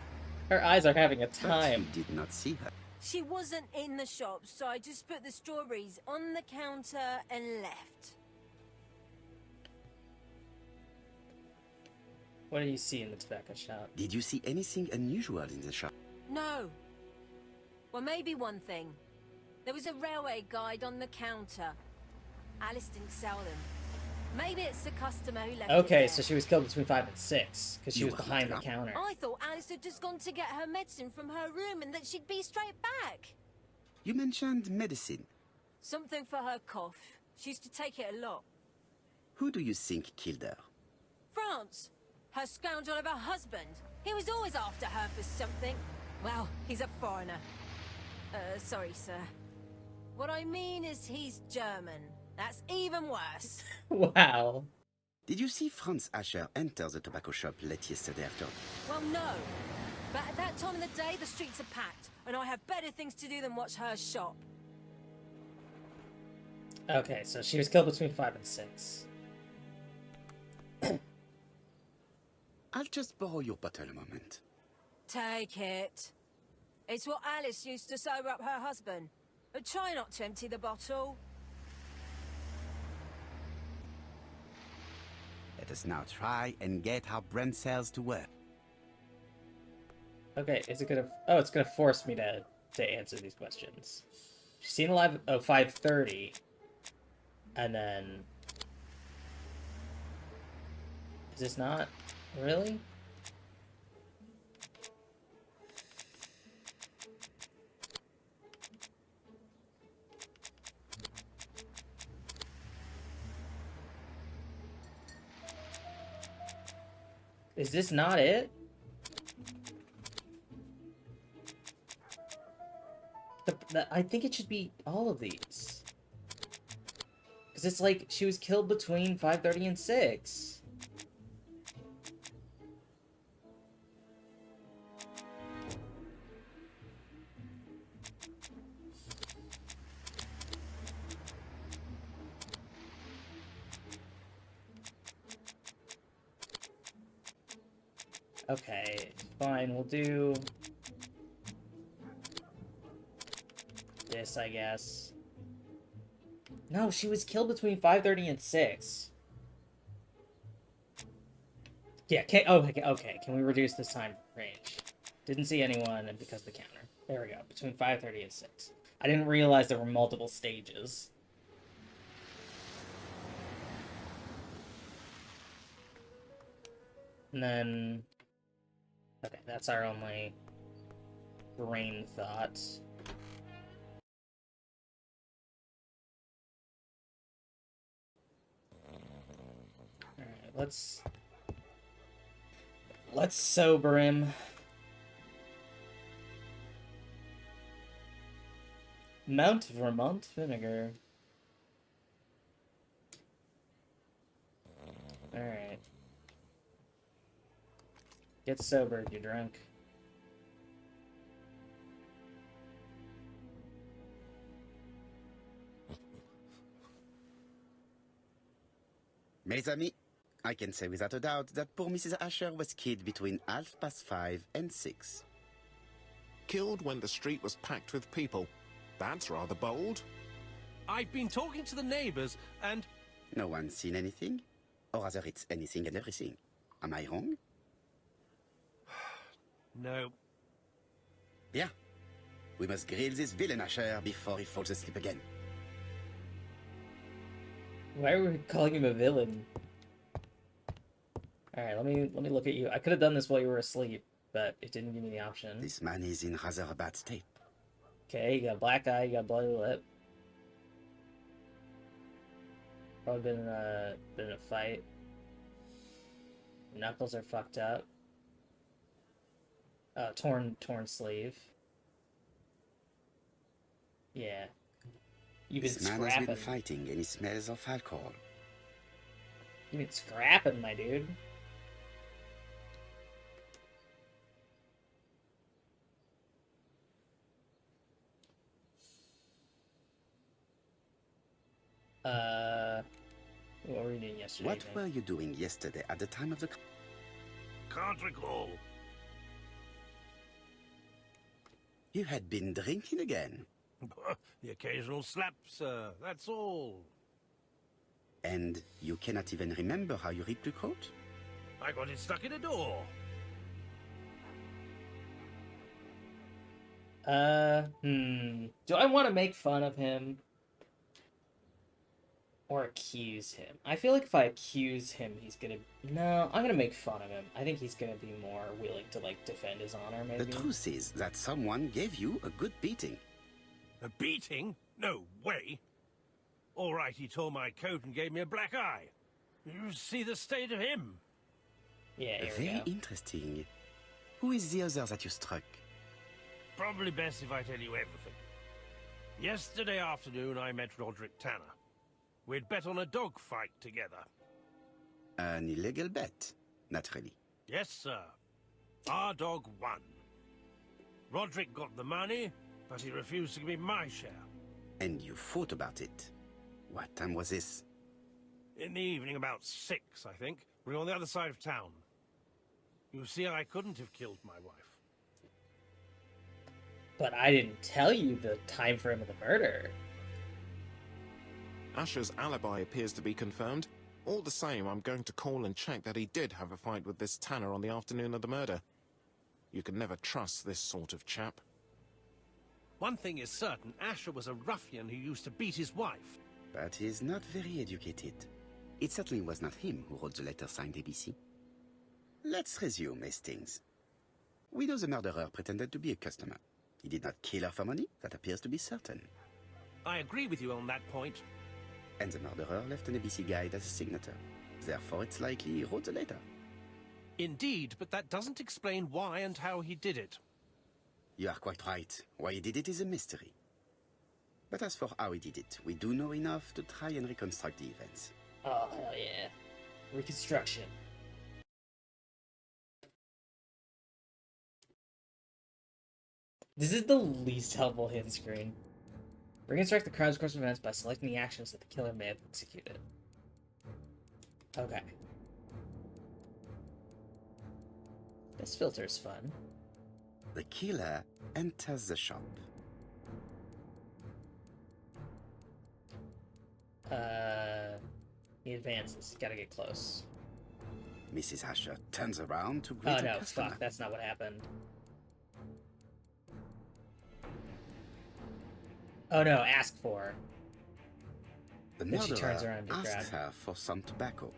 Her eyes are having a But time. you did not see her. She wasn't in the shop, so I just put the strawberries on the counter and left. What do you see in the tobacco shop? Did you see anything unusual in the shop? No. Well, maybe one thing. There was a railway guide on the counter. Alice didn't sell them. Maybe it's the customer who left it Okay, there. so she was killed between 5 and 6 because she You was were behind the not counter. I thought Alice had just gone to get her medicine from her room and that she'd be straight back. You mentioned medicine. Something for her cough. She used to take it a lot. Who do you think killed her? France. Her scoundrel of a husband. He was always after her for something. Well, he's a foreigner. Sorry, sir. What I mean is he's German. That's even worse. Wow. Did you see Franz Asher enter the tobacco shop late yesterday afternoon? Well, no. But at that time of the day, the streets are packed, and I have better things to do than watch her shop. Okay, so she was killed between 5 and 6. I'll just borrow your bottle a moment. Take it. It's what Alice used to sober up her husband. But try not to empty the bottle. Let us now try and get our brain cells to work. Okay, is it gonna... Oh, it's gonna force me to answer these questions. She's seen alive... Oh, 5:30. And then... Is this not... Really? Is this not it? I think it should be all of these. Because it's like, she was killed between 5:30 and 6. Okay, fine, we'll do this, I guess. No, she was killed between 5:30 and 6. Yeah, okay, can we reduce this time range? Didn't see anyone, and because of the counter. There we go, between 5:30 and 6. I didn't realize there were multiple stages. And then... Okay, that's our only brain thought. Alright, let's sober him. Mount Vermont vinegar. Alright. Get sobered, you're drunk. Mes amis, I can say without a doubt that poor Mrs. Asher was killed between 5:30 and 6. Killed when the street was packed with people. That's rather bold. I've been talking to the neighbors, and No one's seen anything? Or rather, it's anything and everything. Am I wrong? no. Bien. We must grill this villain Asher before he falls asleep again. Why are we calling him a villain? Alright, let me look at you. I could have done this while you were asleep, but it didn't give me the option. This man is in rather a bad state. Okay, you got a black eye, you got a bloody lip. Probably been in a fight. Knuckles are fucked up. Torn sleeve. Yeah. You've been This man has scrapping. been fighting and he smells of alcohol. You've been scrapping, my dude. What were you doing yesterday? What evening? were you doing yesterday at the time of the... Can't recall. You had been drinking again. The occasional slap, sir, that's all. And you cannot even remember how you ripped the coat? I got it stuck in a door. Do I want to make fun of him? Or accuse him. I feel like if I accuse him, he's gonna... No, I'm gonna make fun of him. I think he's gonna be more willing to, like, defend his honor, maybe. The truth is that someone gave you a good beating. A beating? No way. All right, he tore my coat and gave me a black eye. You see the state of him. Yeah, here we Very go. interesting. Who is the other that you struck? Probably best if I tell you everything. Yesterday afternoon, I met Roderick Tanner. We'd bet on a dog fight together. An illegal bet, naturally. Yes, sir. Our dog won. Roderick got the money, but he refused to give me my share. And you fought about it. What time was this? In the evening, about 6, I think. We were on the other side of town. You see, I couldn't have killed my wife. But I didn't tell you the time frame of the murder. Asher's alibi appears to be confirmed. All the same, I'm going to call and check that he did have a fight with this Tanner on the afternoon of the murder. You can never trust this sort of chap. One thing is certain, Asher was a ruffian who used to beat his wife. But he's not very educated. It certainly was not him who wrote the letter signed ABC. Let's resume, Hastings. We know the murderer pretended to be a customer. He did not kill her for money, that appears to be certain. I agree with you on that point. And the murderer left an ABC guide as a signature. Therefore, it's likely he wrote the letter. Indeed, but that doesn't explain why and how he did it. You are quite right. Why he did it is a mystery. But as for how he did it, we do know enough to try and reconstruct the events. Oh, hell yeah. Reconstruction. This is the least helpful hint screen. Reconstruct the crime's course of events by selecting the actions that the killer may have executed. Okay. This filter's fun. The killer enters the shop. He advances. Gotta get close. Mrs. Asher turns around to greet Oh a no, customer. fuck, that's not what happened. Oh no, ask for. The Then she murderer turns around to asks grab. her for some tobacco.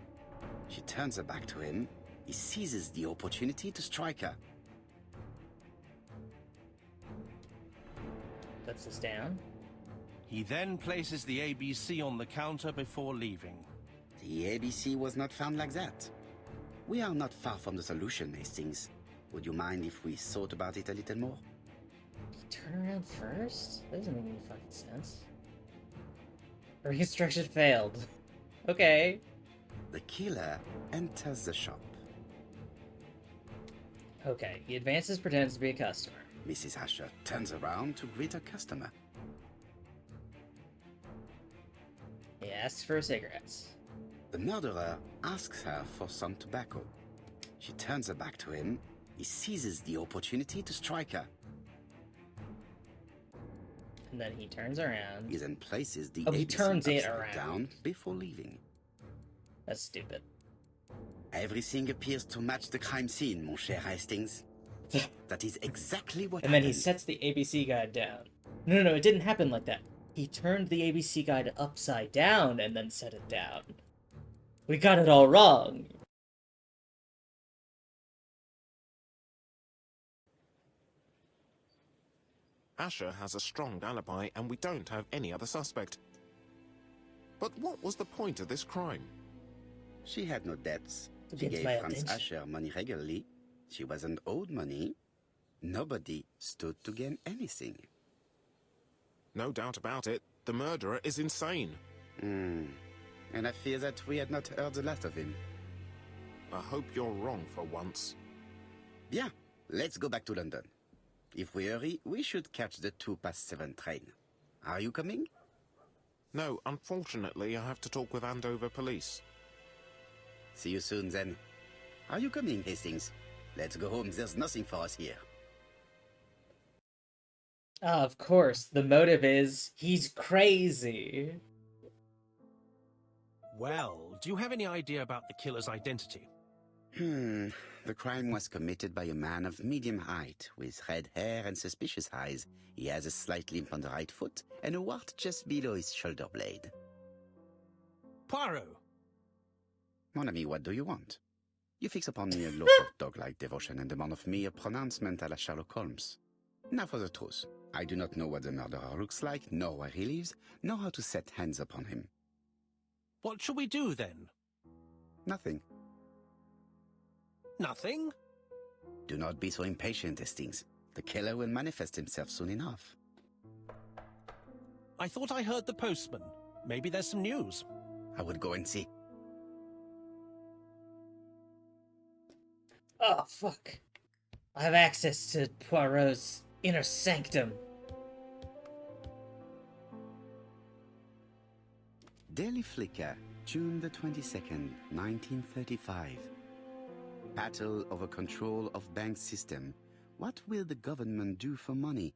She turns her back to him. He seizes the opportunity to strike her. Puts this down. He then places the ABC on the counter before leaving. The ABC was not found like that. We are not far from the solution, Hastings. Would you mind if we thought about it a little more? Turn around first? That doesn't make any fucking sense. Reconstruction failed. Okay. The killer enters the shop. Okay, he advances, pretends to be a customer. Mrs. Asher turns around to greet a customer. He asks for cigarettes. The murderer asks her for some tobacco. She turns her back to him. He seizes the opportunity to strike her. And then he turns around. He then places the Oh, he ABC turns it upside around. down before leaving. That's stupid. Everything appears to match the crime scene, mon cher Hastings. That is exactly what And then happened. he sets the ABC guide down. No, it didn't happen like that. He turned the ABC guide upside down and then set it down. We got it all wrong. Asher has a strong alibi and we don't have any other suspect. But what was the point of this crime? She had no debts. To She get gave my Franz attention. Asher money regularly. She wasn't owed money. Nobody stood to gain anything. No doubt about it, the murderer is insane. And I fear that we had not heard the last of him. I hope you're wrong for once. Bien, let's go back to London. If we hurry, we should catch the 7:02 train. Are you coming? No, unfortunately, I have to talk with Andover police. See you soon, then. Are you coming, Hastings? Let's go home. There's nothing for us here. Ah, of course, the motive is he's crazy. Well, do you have any idea about the killer's identity? The crime was committed by a man of medium height, with red hair and suspicious eyes. He has a slight limp on the right foot, and a wart just below his shoulder blade. Poirot. Mon ami, what do you want? You fix upon me a look of dog-like devotion and demand of me a pronouncement à la Sherlock Holmes. Now for the truth. I do not know what the murderer looks like, nor where he lives, nor how to set hands upon him. What shall we do then? Nothing. Nothing? Do not be so impatient, Hastings. The killer will manifest himself soon enough. I thought I heard the postman. Maybe there's some news. I would go and see. Oh, fuck. I have access to Poirot's inner sanctum. Daily Flicker, June the 22nd, 1935. Battle over control of bank system. What will the government do for money?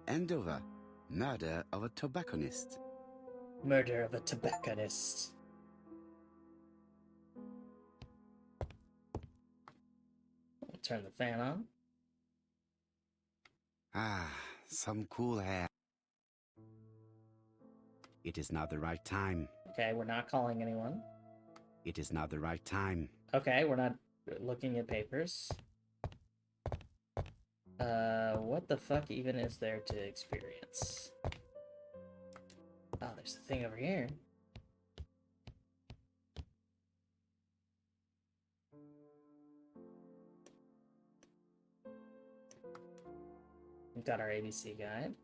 Andover, murder of a tobacconist. Murder of a tobacconist. I'll turn the fan on. Ah, some cool air. It is now the right time. Okay, we're not calling anyone. It is now the right time. Okay, we're not looking at papers. What the fuck even is there to experience? Oh, there's a thing over here. We've got our ABC guide.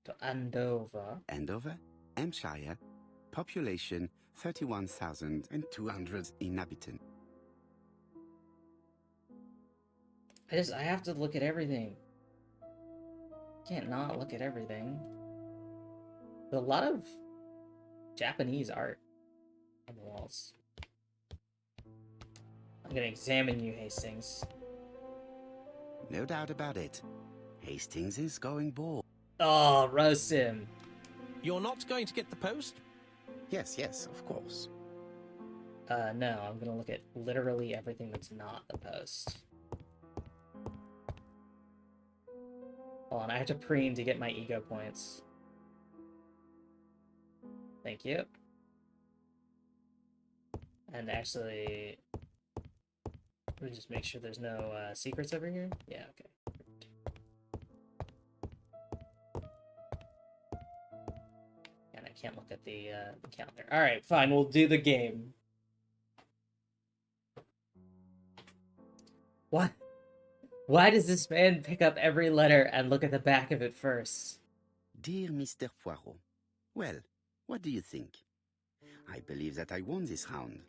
To Andover. Andover, Hampshire, population 31,200 inhabitants. I have to look at everything. Can't not look at everything. There's a lot of Japanese art on the walls. I'm gonna examine you, Hastings. No doubt about it. Hastings is going bald. Oh, roast him. You're not going to get the post? Yes, yes, of course. No, I'm gonna look at literally everything that's not the post. Hold on, I have to preen to get my ego points. Thank you. And actually, let me just make sure there's no secrets over here. Yeah, okay. And I can't look at the calendar. All right, fine. We'll do the game. What? Why does this man pick up every letter and look at the back of it first? Dear Mr. Poirot, well, what do you think? I believe that I won this round.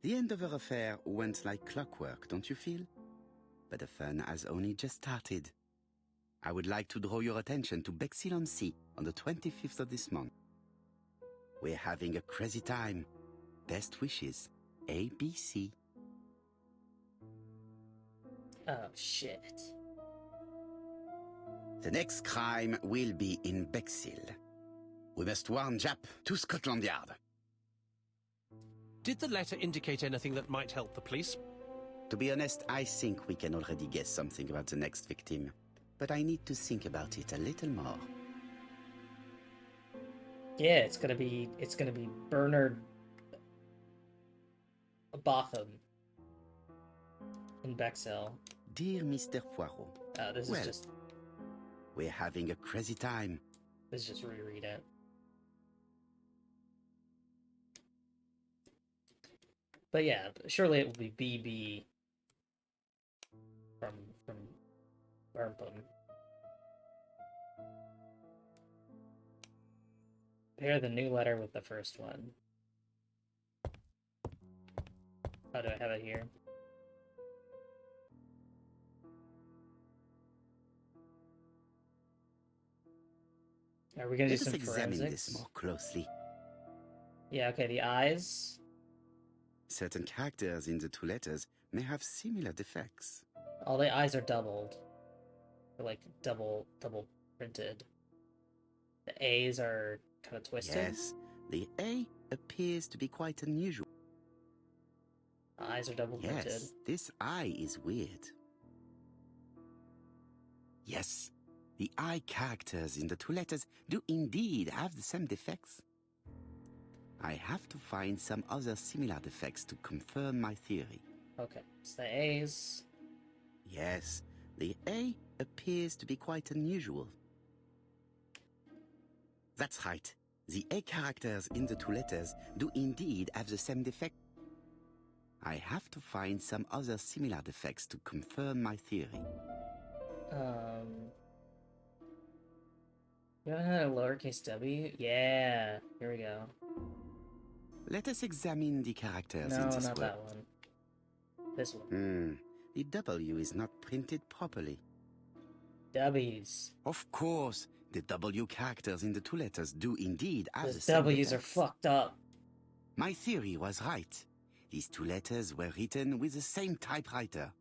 The Andover affair went like clockwork, don't you feel? But the fun has only just started. I would like to draw your attention to Bexhill-on-Sea on the 25th of this month. We're having a crazy time. Best wishes, ABC. Oh, shit. The next crime will be in Bexhill. We must warn Jap to Scotland Yard. Did the letter indicate anything that might help the police? To be honest, I think we can already guess something about the next victim. But I need to think about it a little more. Yeah, it's gonna be Bernard Botham in Bexhill. Dear Mr. Poirot. This well, is just we're having a crazy time. let's just reread it. But yeah, surely it will be BB from Burnham. Pair the new letter with the first one. Oh, do I have it here? Are we gonna Let do us some examine forensics? this more closely. Yeah, okay, the eyes. Certain characters in the two letters may have similar defects. All the eyes are doubled. They're like double printed. The A's are kind of twisted. Yes, the A appears to be quite unusual. The eyes are double printed. Yes, this eye is weird. Yes, The I characters in the two letters do indeed have the same defects. I have to find some other similar defects to confirm my theory. Okay, it's the A's. Yes, the A appears to be quite unusual. That's right. The A characters in the two letters do indeed have the same defect. I have to find some other similar defects to confirm my theory. You haven't had a lowercase w? Yeah, here we go. Let us examine the characters in No, this not word. that one. This one. The W is not printed properly. W's. Of course, the W characters in the two letters do indeed have the Those same W's are defects. fucked up. My theory was right. These two letters were written with the same typewriter.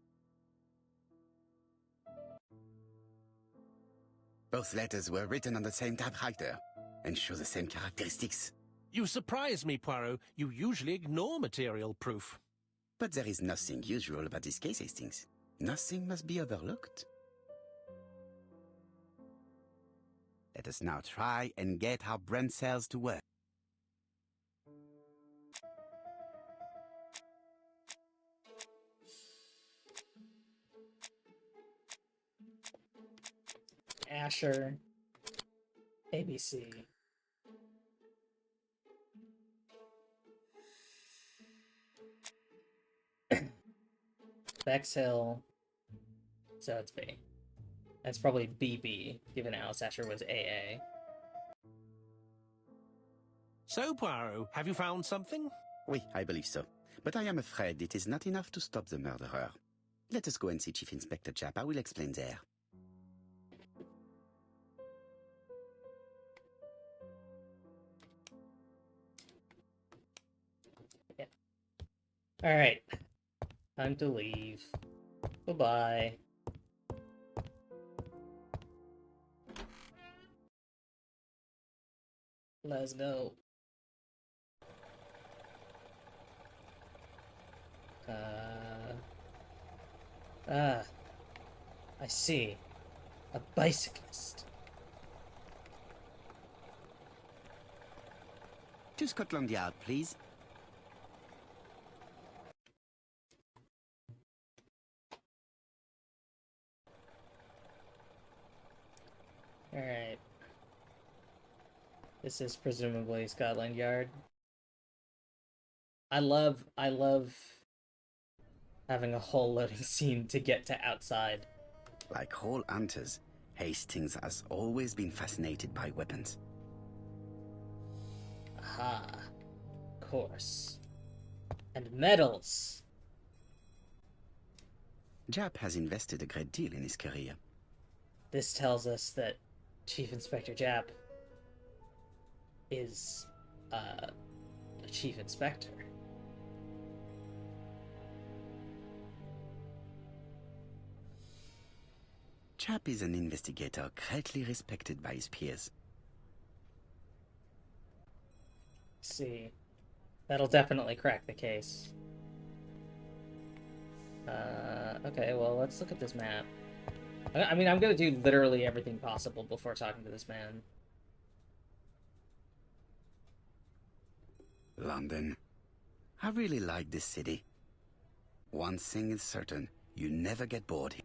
Both letters were written on the same typewriter and show the same characteristics. You surprise me, Poirot. You usually ignore material proof. But there is nothing usual about this case, Hastings. Nothing must be overlooked. Let us now try and get our brain cells to work. Asher. ABC. Bexhill. So it's B. That's probably BB, given Alice Asher was AA. So, Poirot, have you found something? Oui, I believe so. But I am afraid it is not enough to stop the murderer. Let us go and see Chief Inspector Japp. I will explain there. Yeah. Alright. Time to leave. Bye-bye. Let's go. I see. A bicyclist. To Scotland Yard, please. Alright. This is presumably Scotland Yard. I love having a whole loading scene to get to outside. Like all hunters, Hastings has always been fascinated by weapons. Aha. Of course. And medals. Japp has invested a great deal in his career. This tells us that Chief Inspector Japp is a chief inspector. Japp is an investigator greatly respected by his peers. See, that'll definitely crack the case. Okay, well, let's look at this map. I mean, I'm gonna do literally everything possible before talking to this man. London. I really like this city. One thing is certain, you never get bored here.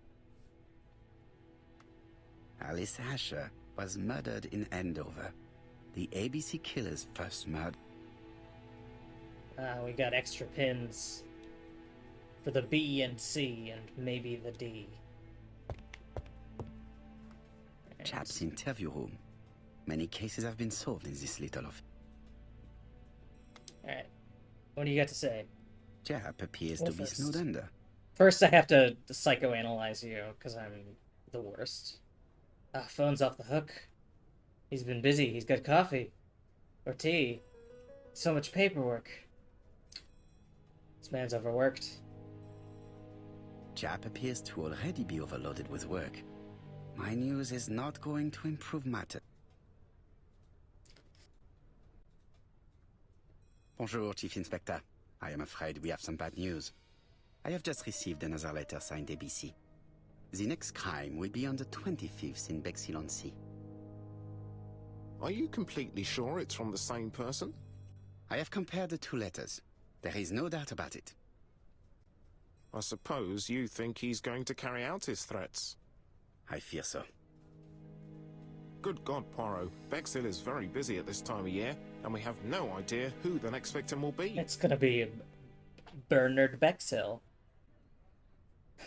Alice Asher was murdered in Andover. The ABC killer's first murder. We got extra pins for the B and C and maybe the D. Japp's interview room. Many cases have been solved in this little office. Alright. What do you got to say? Japp appears Well, to be first. snowed under. First, I have to psychoanalyze you, because I'm the worst. Phone's off the hook. He's been busy. He's got coffee. Or tea. So much paperwork. This man's overworked. Japp appears to already be overloaded with work. My news is not going to improve matters. Bonjour, Chief Inspector. I am afraid we have some bad news. I have just received another letter signed ABC. The next crime will be on the 25th in Bexhill-on-Sea. Are you completely sure it's from the same person? I have compared the two letters. There is no doubt about it. I suppose you think he's going to carry out his threats. I fear so. Good God, Poirot. Bexhill is very busy at this time of year, and we have no idea who the next victim will be. It's gonna be Bernard Bexhill.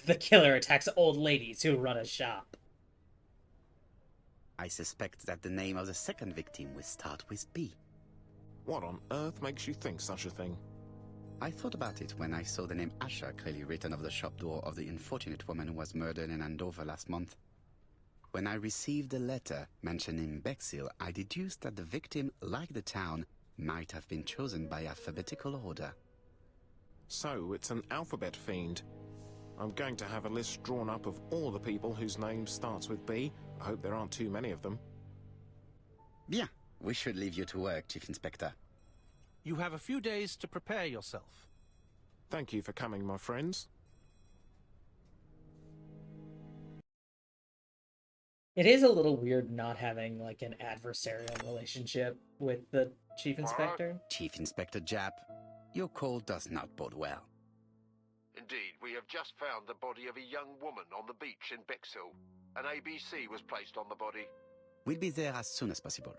The killer attacks old ladies who run a shop. I suspect that the name of the second victim will start with B. What on earth makes you think such a thing? I thought about it when I saw the name Asher clearly written over the shop door of the unfortunate woman who was murdered in Andover last month. When I received a letter mentioning Bexhill, I deduced that the victim, like the town, might have been chosen by alphabetical order. So, it's an alphabet fiend. I'm going to have a list drawn up of all the people whose name starts with B. I hope there aren't too many of them. Bien, we should leave you to work, Chief Inspector. You have a few days to prepare yourself. Thank you for coming, my friends. It is a little weird not having, like, an adversarial relationship with the Chief Inspector. Chief Inspector Japp, your call does not bode well. Indeed, we have just found the body of a young woman on the beach in Bexhill. An ABC was placed on the body. We'll be there as soon as possible.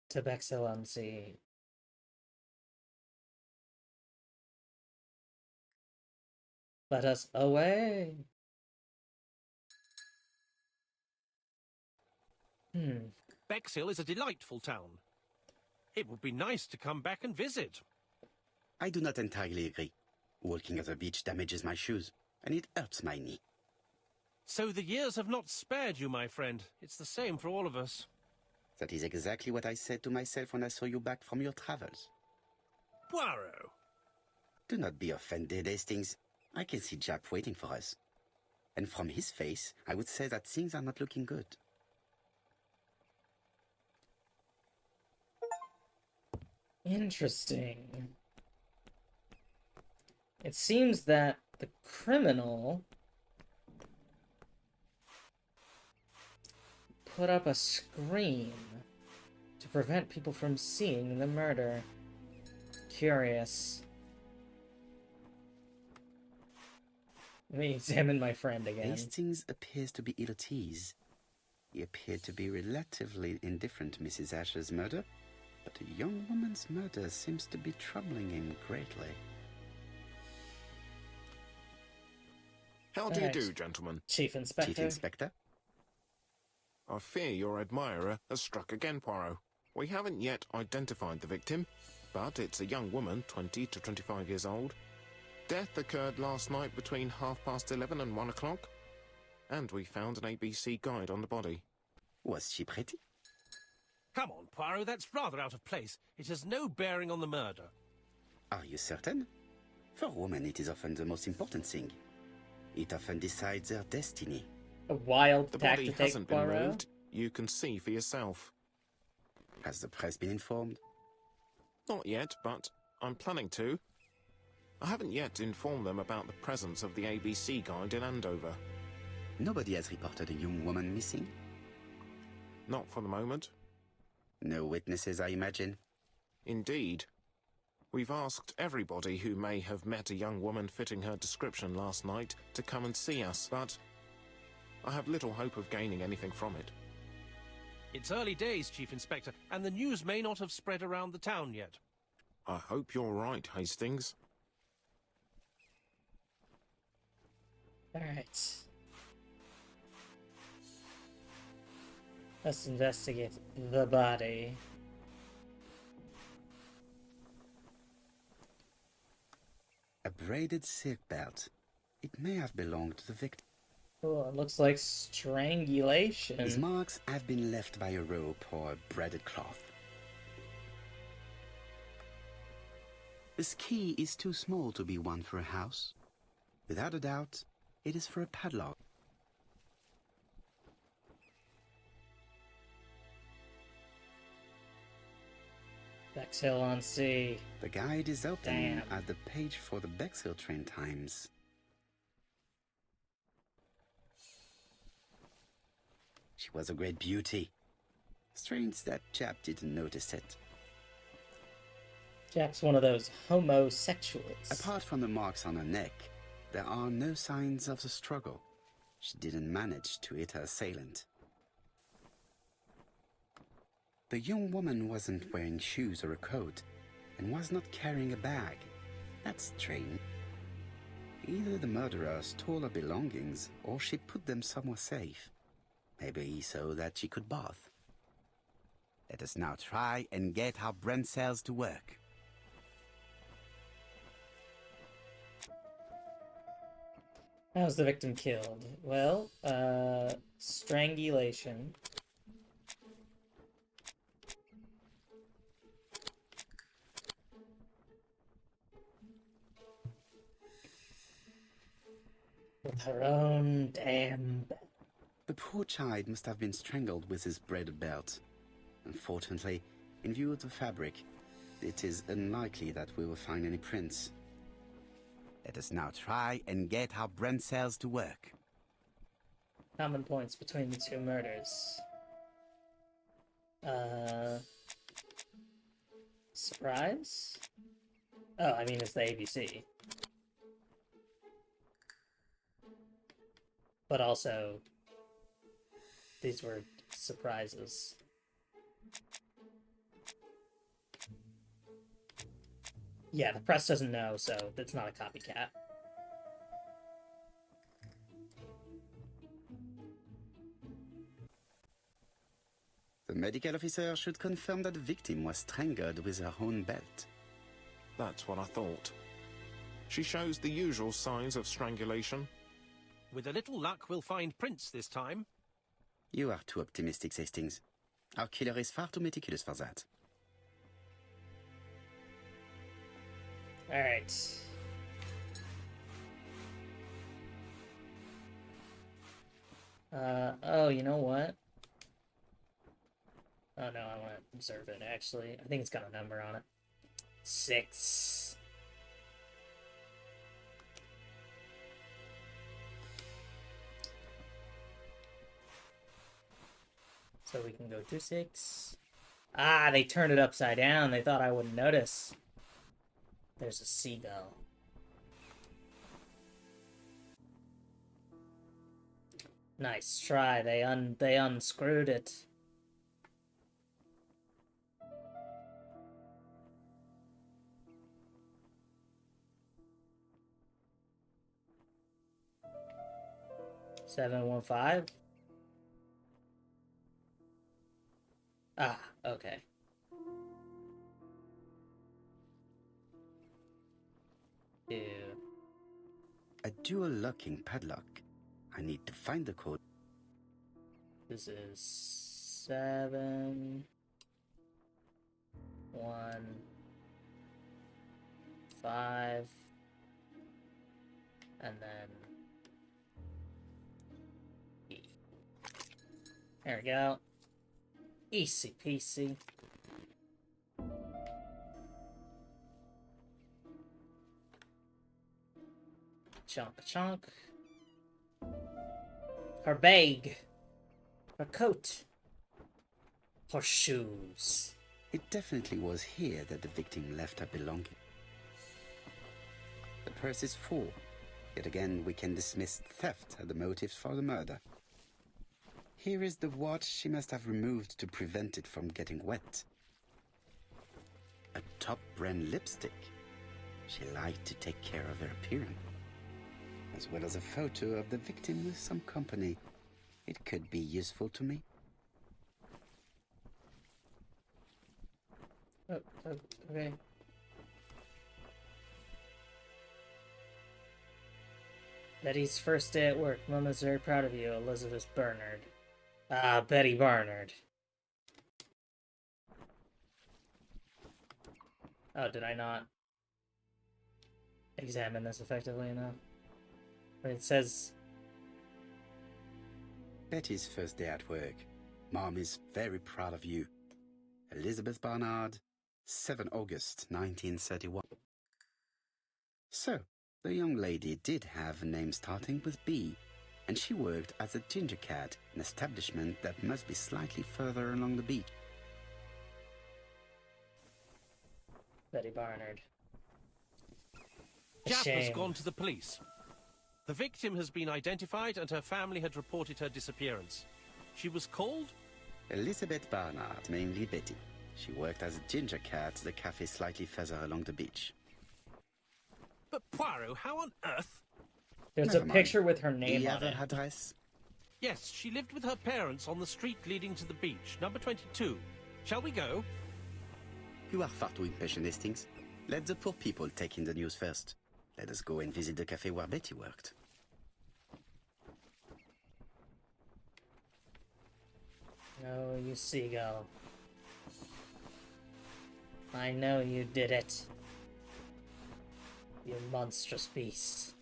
To Bexhill-on-Sea. Let us away. Bexhill is a delightful town. It would be nice to come back and visit. I do not entirely agree. Walking at the beach damages my shoes, and it hurts my knee. So the years have not spared you, my friend. It's the same for all of us. That is exactly what I said to myself when I saw you back from your travels. Poirot. Do not be offended, Hastings. I can see Japp waiting for us. And from his face, I would say that things are not looking good. Interesting. It seems that the criminal put up a screen to prevent people from seeing the murder. Curious. Let me examine my friend again. Hastings appears to be ill at ease. He appeared to be relatively indifferent to Mrs. Asher's murder, but a young woman's murder seems to be troubling him greatly. How do you do, gentlemen? Chief Inspector. Chief Inspector? I fear your admirer has struck again, Poirot. We haven't yet identified the victim, but it's a young woman, 20 to 25 years old. Death occurred last night between 11:30 and 1 o'clock, and we found an ABC guide on the body. Was she pretty? Come on, Poirot, that's rather out of place. It has no bearing on the murder. Are you certain? For women, it is often the most important thing. It often decides their destiny. A wild The tack body to take, hasn't been Poirot. moved. You can see for yourself. Has the press been informed? Not yet, but I'm planning to. I haven't yet informed them about the presence of the ABC guide in Andover. Nobody has reported a young woman missing? Not for the moment. No witnesses, I imagine. Indeed. We've asked everybody who may have met a young woman fitting her description last night to come and see us, but I have little hope of gaining anything from it. It's early days, Chief Inspector, and the news may not have spread around the town yet. I hope you're right, Hastings. Alright. Let's investigate the body. A braided silk belt. It may have belonged to the victim. Oh, it looks like strangulation. His marks have been left by a rope or a braided cloth. This key is too small to be one for a house. Without a doubt, it is for a padlock. That Till on sea. The guide is open Damn. at the page for the Bexhill train times. She was a great beauty. Strange that chap didn't notice it. Jap's one of those homosexuals. Apart from the marks on her neck, there are no signs of the struggle. She didn't manage to hit her assailant. The young woman wasn't wearing shoes or a coat, and was not carrying a bag. That's strange. Either the murderer stole her belongings, or she put them somewhere safe. Maybe so that she could bath. Let us now try and get our brain cells to work. How was the victim killed? Well, strangulation. With her own damn... The poor child must have been strangled with his braided belt. Unfortunately, in view of the fabric, it is unlikely that we will find any prints. Let us now try and get our brain cells to work. Common points between the two murders. Surprise? Oh, I mean, it's the ABC. But also, these were surprises. Yeah, the press doesn't know, so it's not a copycat. The medical officer should confirm that the victim was strangled with her own belt. That's what I thought. She shows the usual signs of strangulation. With a little luck, we'll find prints this time. You are too optimistic, Hastings. Our killer is far too meticulous for that. Alright. Oh, you know what? Oh no, I want to observe it, actually. I think it's got a number on it. 6. So we can go to 6. Ah, they turned it upside down. They thought I wouldn't notice. There's a seagull. Nice try. They unscrewed it. Seven 1-5. Ah, okay. Two. A dual locking padlock. I need to find the code. This is 7 1 5 and then E. There we go. Easy peasy. Chonk. Her bag. Her coat. Her shoes. It definitely was here that the victim left her belongings. The purse is full. Yet again, we can dismiss theft as the motives for the murder. Here is the watch she must have removed to prevent it from getting wet. A top brand lipstick. She liked to take care of her appearance. As well as a photo of the victim with some company. It could be useful to me. Oh, okay. Betty's first day at work. Mama's very proud of you, Elizabeth Bernard. Ah, Betty Barnard. Oh, did I not examine this effectively enough? It says... Betty's first day at work. Mom is very proud of you. Elizabeth Barnard, 7 August 1931. So, the young lady did have a name starting with B, and she worked as a ginger cat, an establishment that must be slightly further along the beach. Betty Barnard. A Jap has shame. gone to the police. The victim has been identified and her family had reported her disappearance. She was called? Elizabeth Barnard, mainly Betty. She worked as a ginger cat at the cafe slightly further along the beach. But Poirot, how on earth? There's Never a mind. picture with her name The on other it. address? Yes, she lived with her parents on the street leading to the beach, number 22. Shall we go? You are far too impatient, Hastings. Let the poor people take in the news first. Let us go and visit the cafe where Betty worked. Oh, you seagull. I know you did it. You monstrous beast.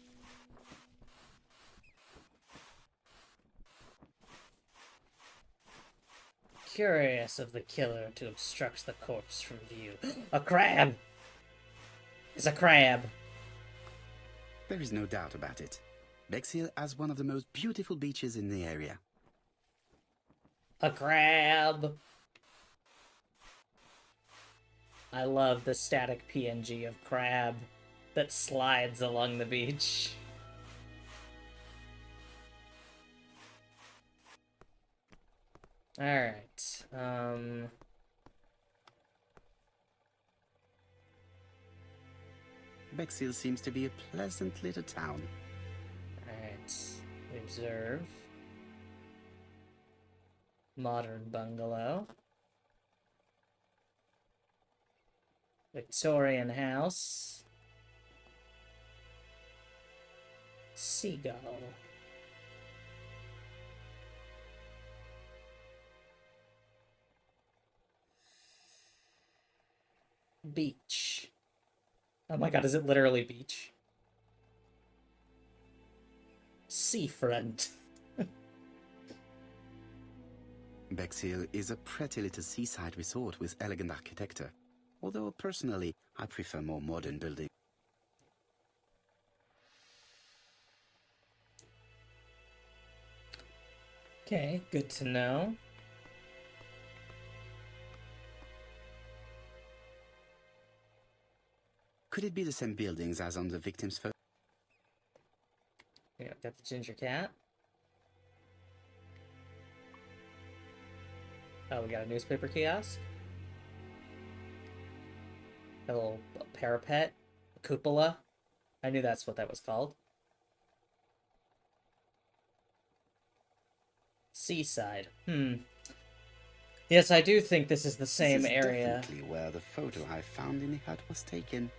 Curious of the killer to obstruct the corpse from view. A crab! It's a crab! There is no doubt about it. Bexhill has one of the most beautiful beaches in the area. A crab! I love the static PNG of crab that slides along the beach. Alright, Bexhill seems to be a pleasant little town. alright. We observe. Modern bungalow. Victorian house. Seagull. Beach. Oh my god, is it literally beach? Seafront. Bexhill is a pretty little seaside resort with elegant architecture, although personally I prefer more modern buildings. Okay, good to know. Could it be the same buildings as on the victim's photo? Yeah, got the ginger cat. Oh, we got a newspaper kiosk. A little parapet. A cupola. I knew that's what that was called. Seaside. Yes, I do think this is the same This is area. definitely where the photo I found in the hut was taken.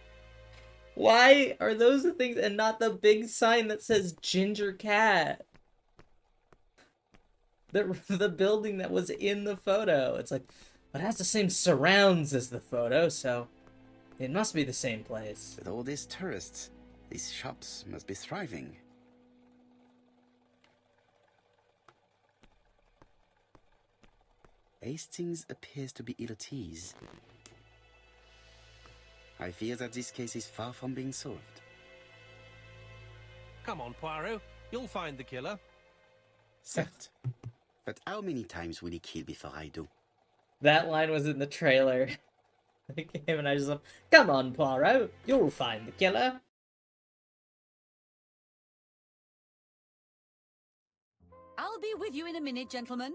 Why are those the things and not the big sign that says Ginger Cat? The building that was in the photo. It's like, it has the same surrounds as the photo, so it must be the same place. With all these tourists, these shops must be thriving. Hastings appears to be ill at ease. I fear that this case is far from being solved. Come on, Poirot. You'll find the killer. Certes. But how many times will he kill before I do? That line was in the trailer. Him and I just like, come on, Poirot, you'll find the killer. I'll be with you in a minute, gentlemen.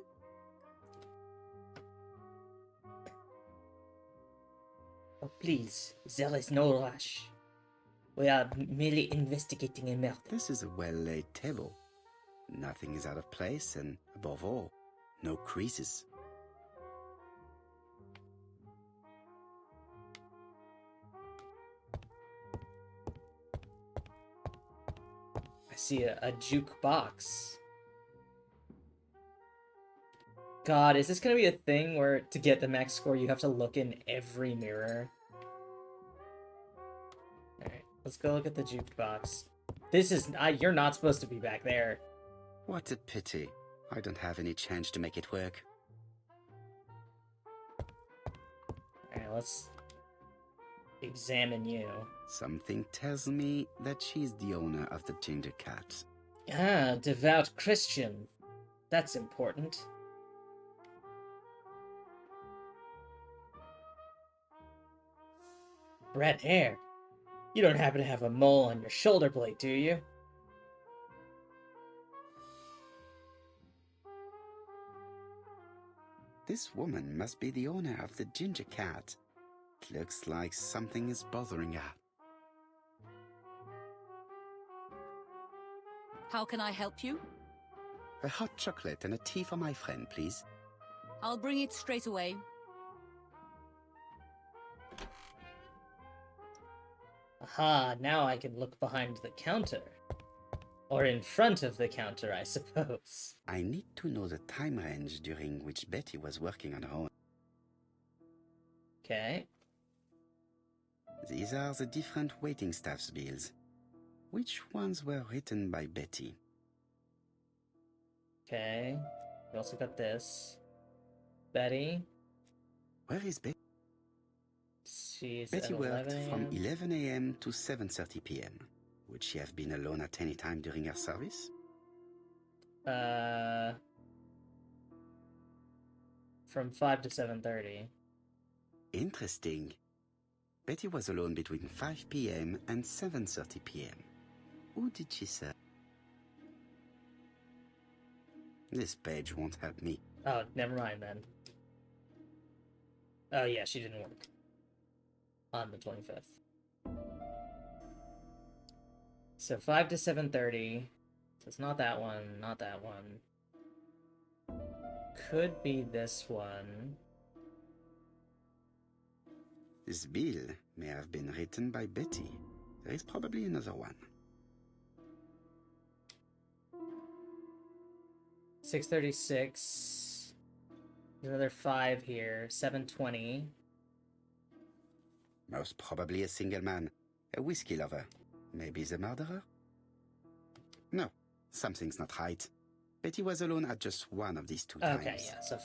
Oh, please, there is no rush. We are merely investigating a murder. This is a well-laid table. Nothing is out of place, and above all, no creases. I see a jukebox. God, is this gonna be a thing where to get the max score you have to look in every mirror? Alright, let's go look at the jukebox. This is... you're not supposed to be back there. What a pity. I don't have any change to make it work. Alright, let's examine you. Something tells me that she's the owner of the ginger cat. Ah, devout Christian. That's important. Red hair. You don't happen to have a mole on your shoulder blade, do you? This woman must be the owner of the ginger cat. It looks like something is bothering her. How can I help you? A hot chocolate and a tea for my friend, please. I'll bring it straight away. Aha, now I can look behind the counter. Or in front of the counter, I suppose. I need to know the time range during which Betty was working on her own. Okay. These are the different waiting staff's bills. Which ones were written by Betty? Okay. We also got this. Betty. Where is Betty? She's Betty at worked 11 from a.m. 11 a.m. to 7:30 p.m. Would she have been alone at any time during her service? From 5 to 7:30. Interesting. Betty was alone between 5 p.m. and 7:30 p.m. Who did she serve? This page won't help me. Oh, never mind then. Oh yeah, she didn't work. On the 25th. So 5 to 7:30. So it's not that one, not that one. Could be this one. This bill may have been written by Betty. There is probably another one. 6:36. There's another 5 here. 7:20. Most probably a single man. A whiskey lover. Maybe the murderer? No, something's not right. Betty was alone at just one of these two times. Okay, yeah. So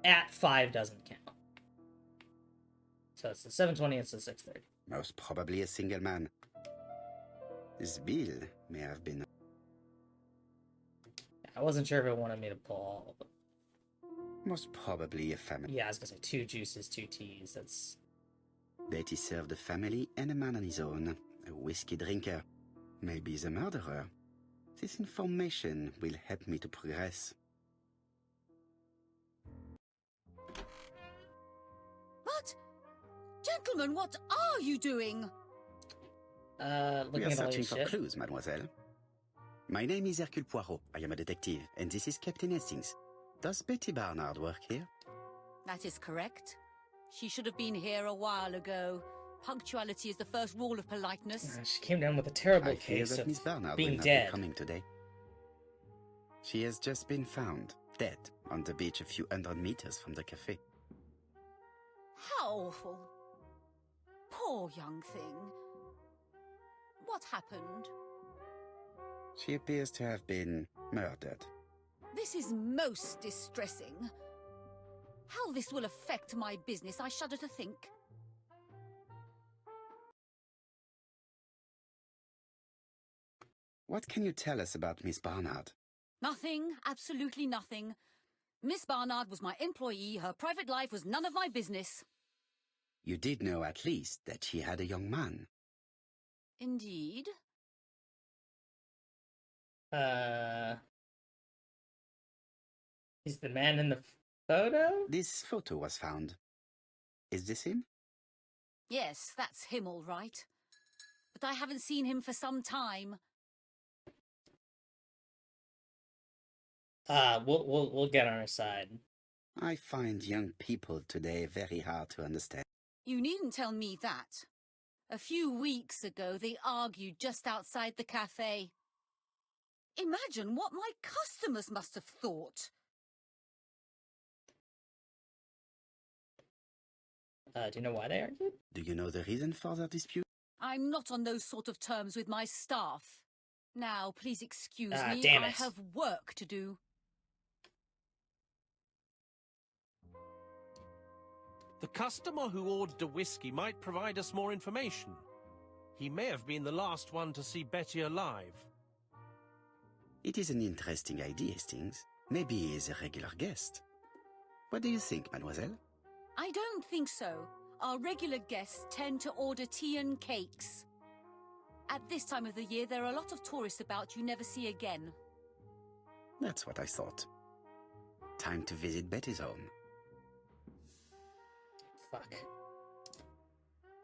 at 5 doesn't count. So it's the 7:20, it's the 6:30. Most probably a single man. This bill may have been... I wasn't sure if it wanted me to pull all of them. Most probably a family. Yeah, I was gonna say 2 juices, 2 teas. That's... Betty served a family and a man on his own. A whiskey drinker. Maybe the murderer. This information will help me to progress. What? Gentlemen, what are you doing? We Looking are at all your searching for shit. clues, mademoiselle. My name is Hercule Poirot. I am a detective, and this is Captain Hastings. Does Betty Barnard work here? That is correct. She should have been here a while ago. Punctuality is the first rule of politeness. She came down with a terrible I fear case that of Miss Barnard will being not dead. be coming today. She has just been found, dead, on the beach a few hundred meters from the cafe. How awful. Poor young thing. What happened? She appears to have been murdered. This is most distressing. How this will affect my business, I shudder to think. What can you tell us about Miss Barnard? Nothing, absolutely nothing. Miss Barnard was my employee. Her private life was none of my business. You did know at least that she had a young man. Indeed. He's the man in the photo? This photo was found. Is this him? Yes, that's him all right. But I haven't seen him for some time. We'll get on our side. I find young people today very hard to understand. You needn't tell me that. A few weeks ago, they argued just outside the cafe. Imagine what my customers must have thought. Do you know why they argued? Do you know the reason for their dispute? I'm not on those sort of terms with my staff. Now, please excuse me. Damn I it. have work to do. The customer who ordered a whiskey might provide us more information. He may have been the last one to see Betty alive. It is an interesting idea, Hastings. Maybe he is a regular guest. What do you think, mademoiselle? I don't think so. Our regular guests tend to order tea and cakes. At this time of the year, there are a lot of tourists about you never see again. That's what I thought. Time to visit Betty's home. Fuck.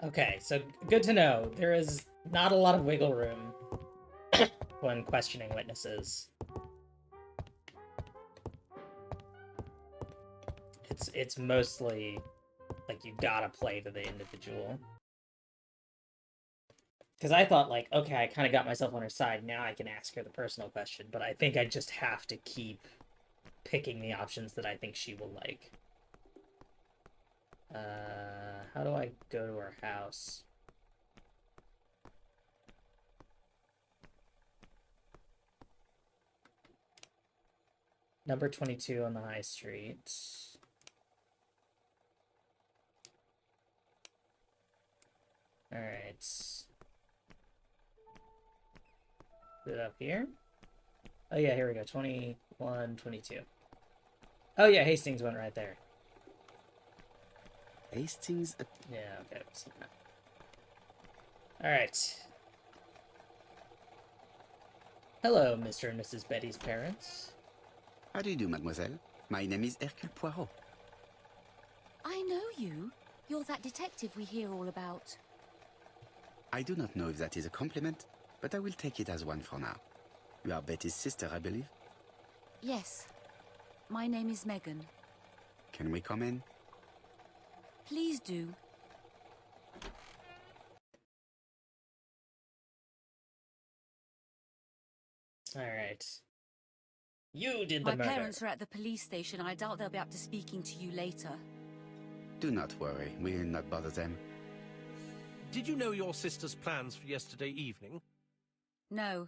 Okay, so good to know. There is not a lot of wiggle room when questioning witnesses. It's mostly like you gotta play to the individual. Because I thought, like, okay, I kind of got myself on her side, now I can ask her the personal question, but I think I just have to keep picking the options that I think she will like. How do I go to her house? Number 22 on the high street. Alright. Is it up here? Oh yeah, here we go. 21, 22. Oh yeah, Hastings went right there. Hastings... Yeah, okay. Alright. Hello, Mr. and Mrs. Betty's parents. How do you do, mademoiselle? My name is Hercule Poirot. I know you. You're that detective we hear all about. I do not know if that is a compliment, but I will take it as one for now. You are Betty's sister, I believe? Yes. My name is Megan. Can we come in? Please do. Alright. You did the My murder. parents are at the police station. I doubt they'll be up to speaking to you later. Do not worry, we will not bother them. Did you know your sister's plans for yesterday evening? No.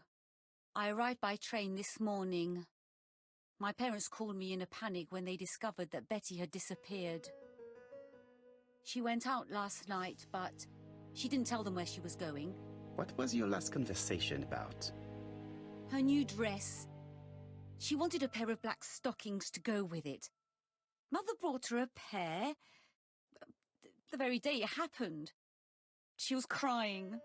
I arrived by train this morning. My parents called me in a panic when they discovered that Betty had disappeared. She went out last night, but she didn't tell them where she was going. What was your last conversation about? Her new dress. She wanted a pair of black stockings to go with it. Mother brought her a pair. The very day it happened. She was crying.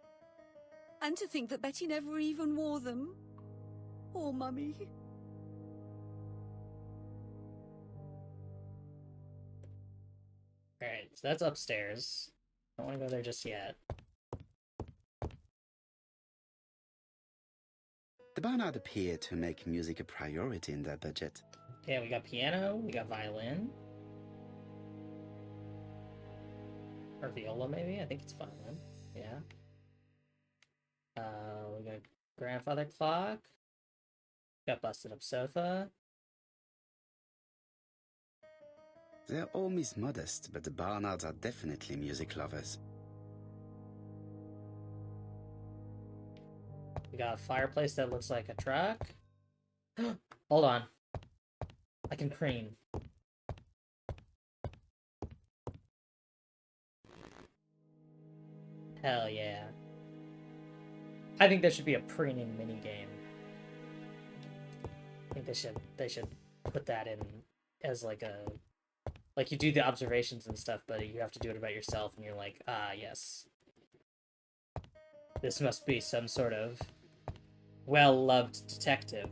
And to think that Betty never even wore them. Poor Mummy. Alright, so that's upstairs. Don't want to go there just yet. The Barnard appeared to make music a priority in their budget. Yeah, we got piano, we got violin. Or viola, maybe? I think it's violin. Yeah. We got grandfather clock. Got busted up sofa. Their home is modest, but the Barnards are definitely music lovers. We got a fireplace that looks like a truck. Hold on. I can preen. Hell yeah. I think there should be a preening minigame. I think they should put that in as like a... Like, you do the observations and stuff, but you have to do it about yourself, and you're like, ah, yes. This must be some sort of well-loved detective.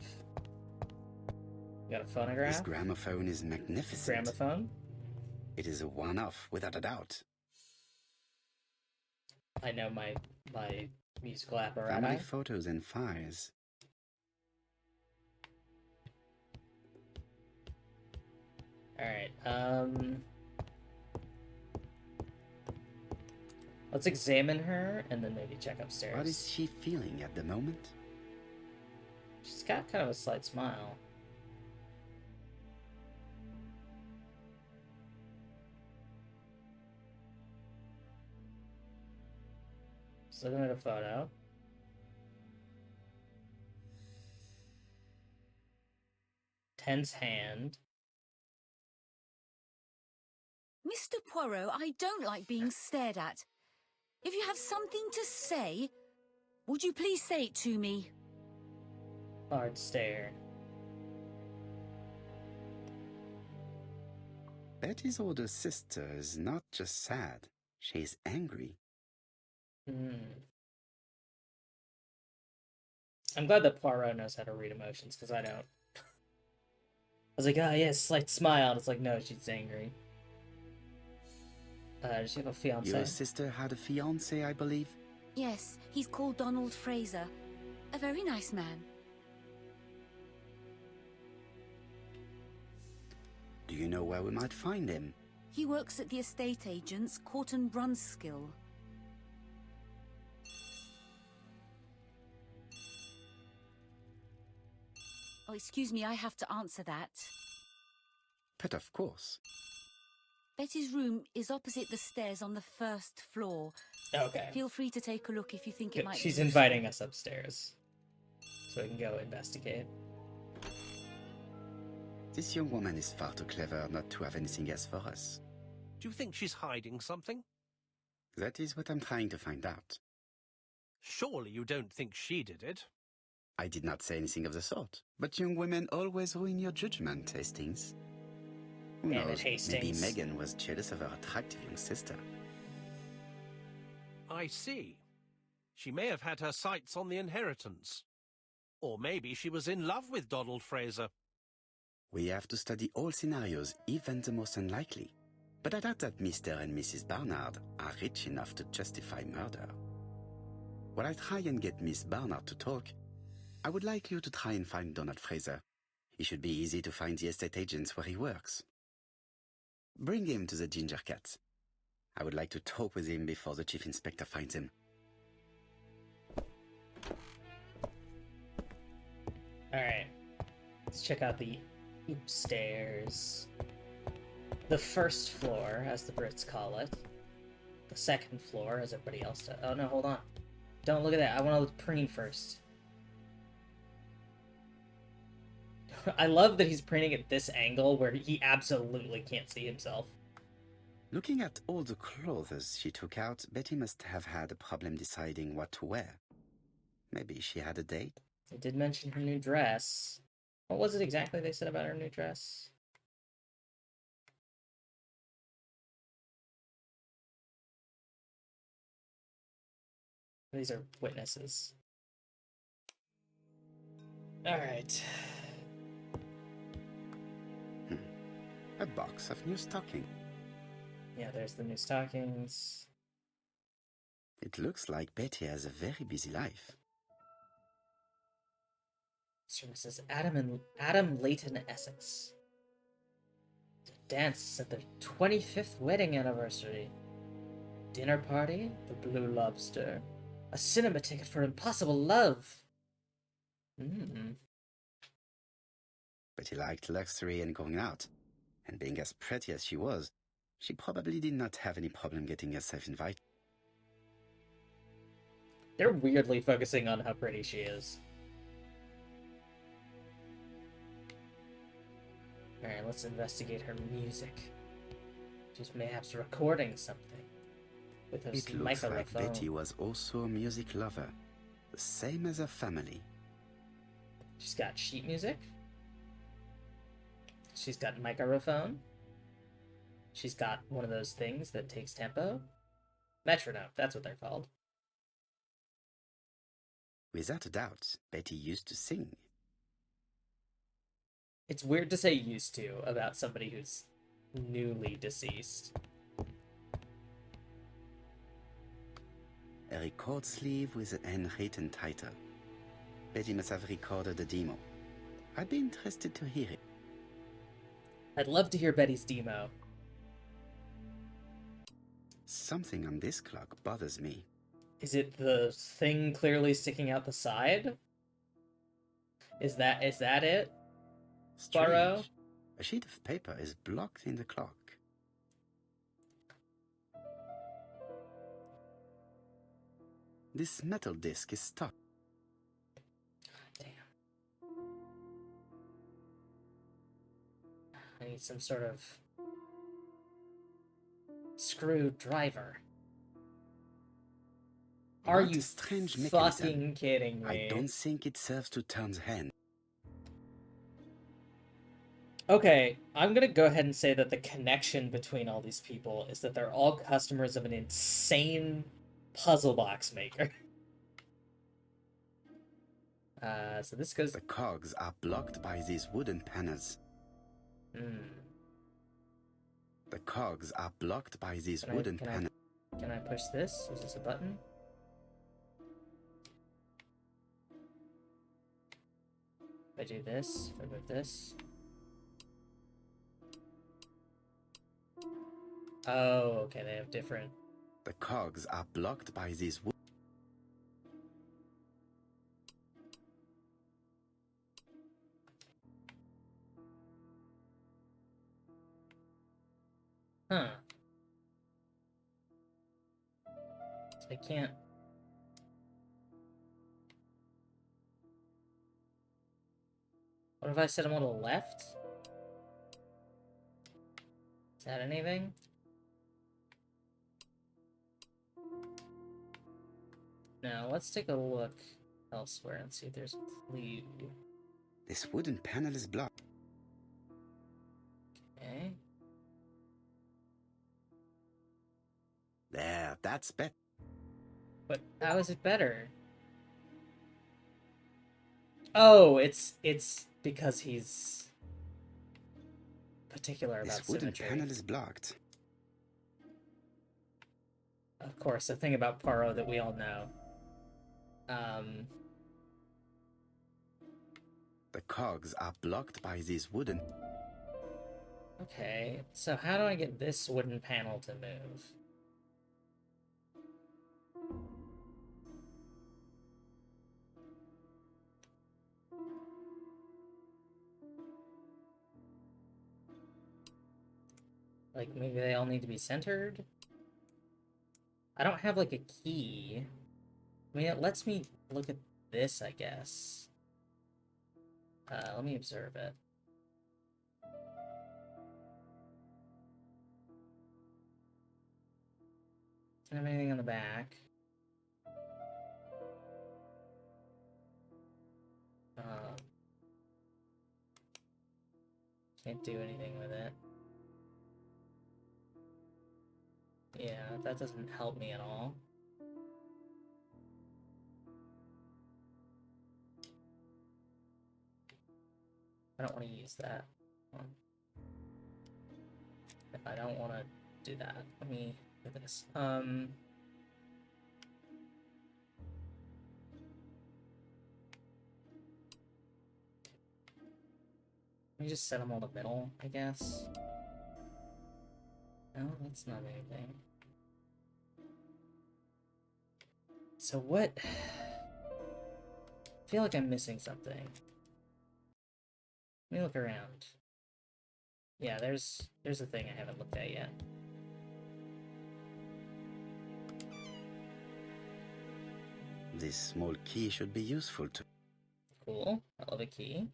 You got a phonograph? This gramophone is magnificent. Gramophone? It is a one-off, without a doubt. I know my musical apparatus. Family photos and files. Alright, let's examine her, and then maybe check upstairs. What is she feeling at the moment? She's got kind of a slight smile. Just looking at a photo. Tense hand. Mr. Poirot, I don't like being stared at. If you have something to say, would you please say it to me? Hard stare. Betty's older sister is not just sad, she's angry. I'm glad that Poirot knows how to read emotions, because I don't. I was like, oh yeah, slight smile. And it's like, no, she's angry. Does she have a fiance? Your sister had a fiance, I believe? Yes, he's called Donald Fraser. A very nice man. Do you know where we might find him? He works at the estate agent's, Court and Brunskill. Oh, excuse me, I have to answer that. But of course. Betty's room is opposite the stairs on the first floor. Okay. Feel free to take a look if you think it might be She's useful. inviting us upstairs, so we can go investigate. This young woman is far too clever not to have anything else for us. Do you think she's hiding something? That is what I'm trying to find out. Surely you don't think she did it? I did not say anything of the sort, but young women always ruin your judgment, Hastings. Who Damn it, knows, maybe Hastings. Megan was jealous of her attractive young sister. I see. She may have had her sights on the inheritance. Or maybe she was in love with Donald Fraser. We have to study all scenarios, even the most unlikely. But I doubt that Mr. and Mrs. Barnard are rich enough to justify murder. While I try and get Miss Barnard to talk, I would like you to try and find Donald Fraser. It should be easy to find the estate agents where he works. Bring him to the Ginger Cat. I would like to talk with him before the Chief Inspector finds him. Alright. Let's check out the upstairs. The first floor, as the Brits call it. The second floor, as everybody else does. Oh no, hold on. Don't look at that. I want to look preen first. I love that he's preening at this angle where he absolutely can't see himself. Looking at all the clothes she took out, Betty must have had a problem deciding what to wear. Maybe she had a date? They did mention her new dress. What was it exactly they said about her new dress? These are witnesses. Alright. A box of new stocking. Yeah, there's the new stockings. It looks like Betty has a very busy life. Mr. and Mrs. Adam Leighton Essex. The dance at their 25th wedding anniversary. Dinner party, the Blue Lobster. A cinema ticket for Impossible Love. Betty liked luxury and going out. And being as pretty as she was, she probably did not have any problem getting herself invited. They're weirdly focusing on how pretty she is. Alright, let's investigate her music. She's perhaps recording something. With her It looks like microphone. Betty was also a music lover, the same as her family. She's got sheet music. She's got microphone. She's got one of those things that takes tempo. Metronome, that's what they're called. Without a doubt, Betty used to sing. It's weird to say used to about somebody who's newly deceased. A record sleeve with an handwritten title. Betty must have recorded a demo. I'd be interested to hear it. I'd love to hear Betty's demo. Something on this clock bothers me. Is it the thing clearly sticking out the side? Is that it? Poirot? Strange. A sheet of paper is blocked in the clock. This metal disc is stuck. Damn. I need some sort of Screwdriver. Are What you a strange fucking mechanism. kidding me? I don't think it serves to turn the hand. Okay, I'm gonna go ahead and say that the connection between all these people is that they're all customers of an insane puzzle box maker. So this goes... The cogs are blocked by these wooden panels. The cogs are blocked by these wooden panels. Can I push this? Is this a button? If I do this, if I move this... Oh, okay, they have different... The cogs are blocked by these wood... Huh. So I can't... What if I set them on the left? Is that anything? Now, let's take a look elsewhere and see if there's a clue. This wooden panel is blocked. Okay. There, that's better. But how is it better? Oh, it's because he's particular about This wooden symmetry. panel is blocked. Of course, a thing about Poirot that we all know. The cogs are blocked by these wooden... Okay, so how do I get this wooden panel to move? Like, maybe they all need to be centered? I don't have, like, a key. I mean, it lets me look at this, I guess. Let me observe it. Doesn't have anything on the back. Can't do anything with it. Yeah, that doesn't help me at all. I don't want to use that. If I don't want to do that, let me do this. Let me just set them all in the middle, I guess. No, that's not anything. So what? I feel like I'm missing something. Let me look around. Yeah, there's a thing I haven't looked at yet. This small key should be useful to... Cool. I love a key.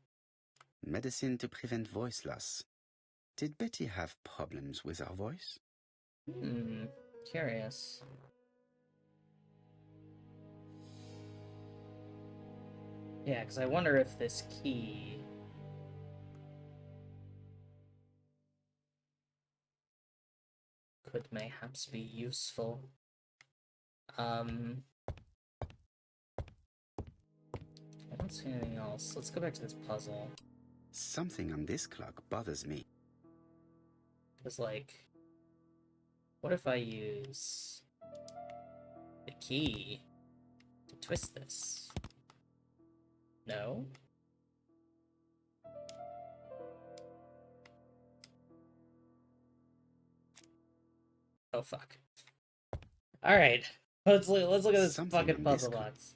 Medicine to prevent voice loss. Did Betty have problems with her voice? Curious. Yeah, because I wonder if this key... could mayhaps be useful. I don't see anything else. Let's go back to this puzzle. Something on this clock bothers me. Because, like, what if I use the key to twist this? No? Oh, fuck. Alright. Let's look at this Something fucking on puzzle this box.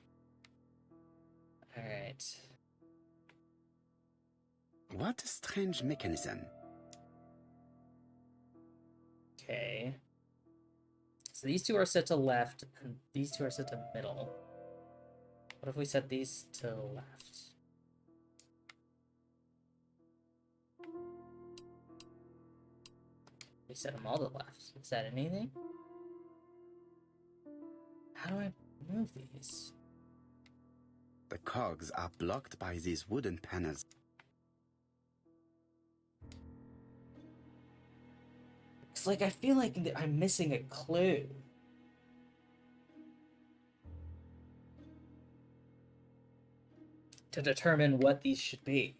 Alright. What a strange mechanism. Okay. So these two are set to left, and these two are set to middle. What if we set these to left? Reset them all to the left. Is that anything? How do I move these? The cogs are blocked by these wooden panels. It's like I feel like I'm missing a clue. To determine what these should be.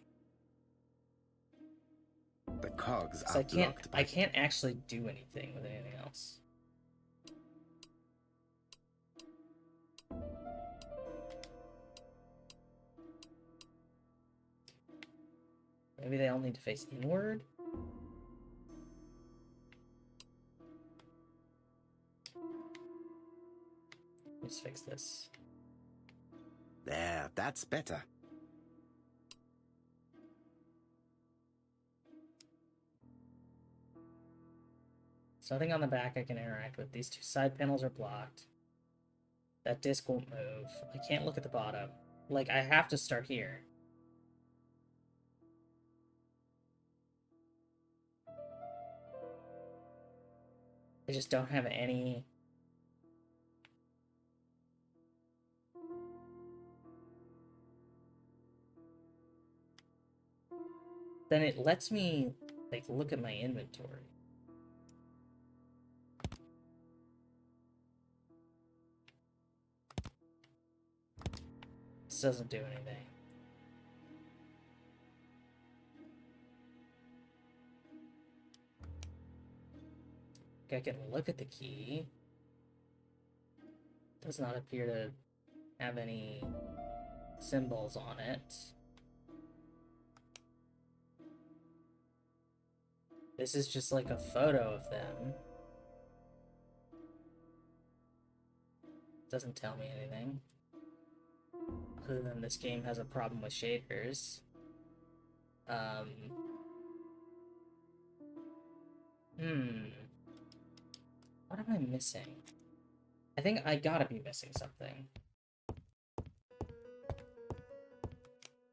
The cogs 'Cause are blocked by... I can't actually do anything with anything else. Maybe they all need to face inward? Let's fix this. There, that's better. There's nothing on the back I can interact with. These two side panels are blocked. That disc won't move. I can't look at the bottom. Like, I have to start here. I just don't have any... Then it lets me, like, look at my inventory. This doesn't do anything. I can look at the key. Does not appear to have any symbols on it. This is just like a photo of them. Doesn't tell me anything. Other than this game has a problem with shaders. What am I missing? I think I gotta be missing something.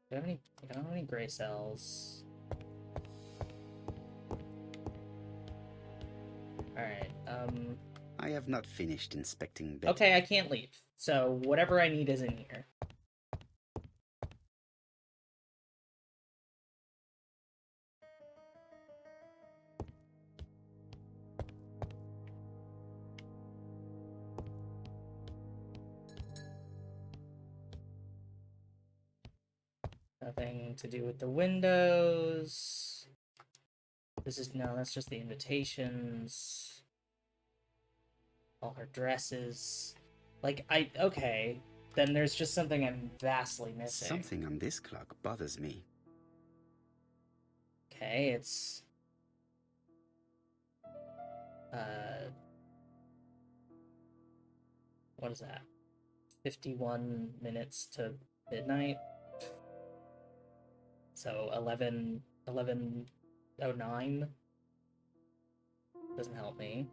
Do I have any, I don't have any gray cells. Alright, I have not finished inspecting bed. okay, I can't leave. So whatever I need is in here. Nothing to do with the windows. This is, no, that's just the invitations. All her dresses. Like, okay. Then there's just something I'm vastly missing. Something on this clock bothers me. Okay, it's... What is that? 51 minutes to midnight? So 11:09 doesn't help me.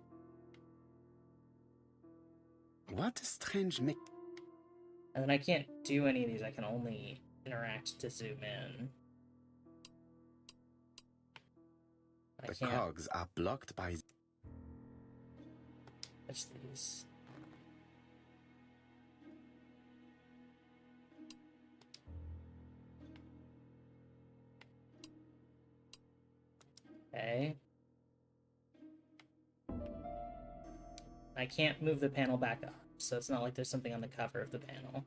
What a strange mix. And then I can't do any of these. I can only interact to zoom in. The cogs are blocked by... touch these. Okay. I can't move the panel back up, so it's not like there's something on the cover of the panel.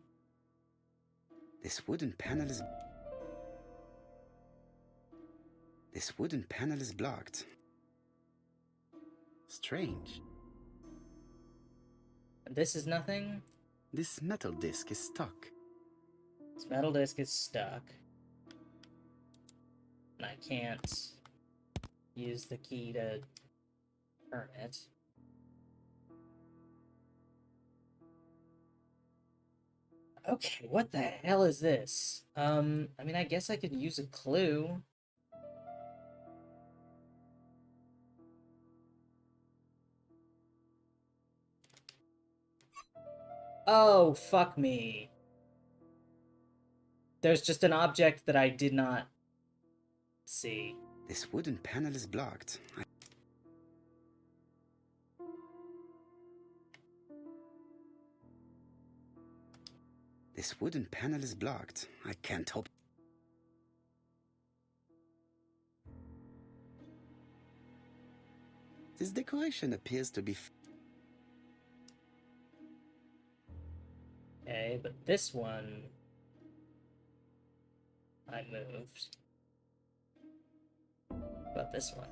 This wooden panel is... This wooden panel is blocked. Strange. This is nothing? This metal disc is stuck. This metal disc is stuck. And I can't use the key to turn it. Okay, what the hell is this? I mean, I guess I could use a clue. Oh, fuck me. There's just an object that I did not see. This wooden panel is blocked. This wooden panel is blocked. I can't open. This decoration appears to be... Okay, but this one... I moved. What about this one?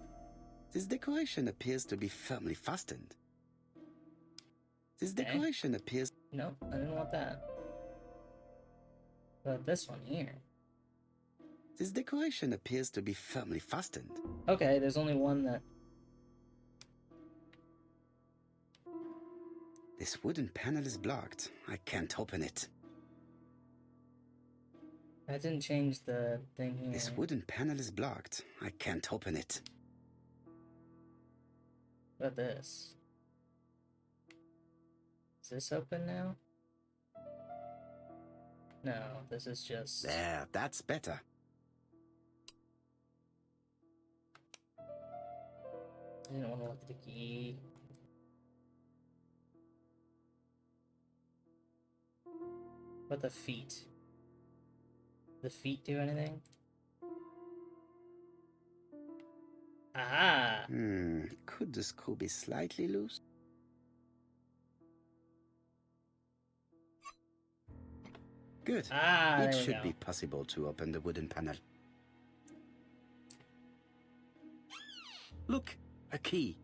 This decoration appears to be firmly fastened. This Okay. decoration appears... No, I didn't want that. What about this one here? This decoration appears to be firmly fastened. Okay, there's only one that... This wooden panel is blocked. I can't open it. That didn't change the thing here. This wooden panel is blocked. I can't open it. What about this? Is this open now? No, this is just... There, that's better. I didn't want to look at the key. What about the feet? The feet do anything? Aha! Could the screw be slightly loose? Good. Ah, there It we should go. be possible to open the wooden panel. Look, a key.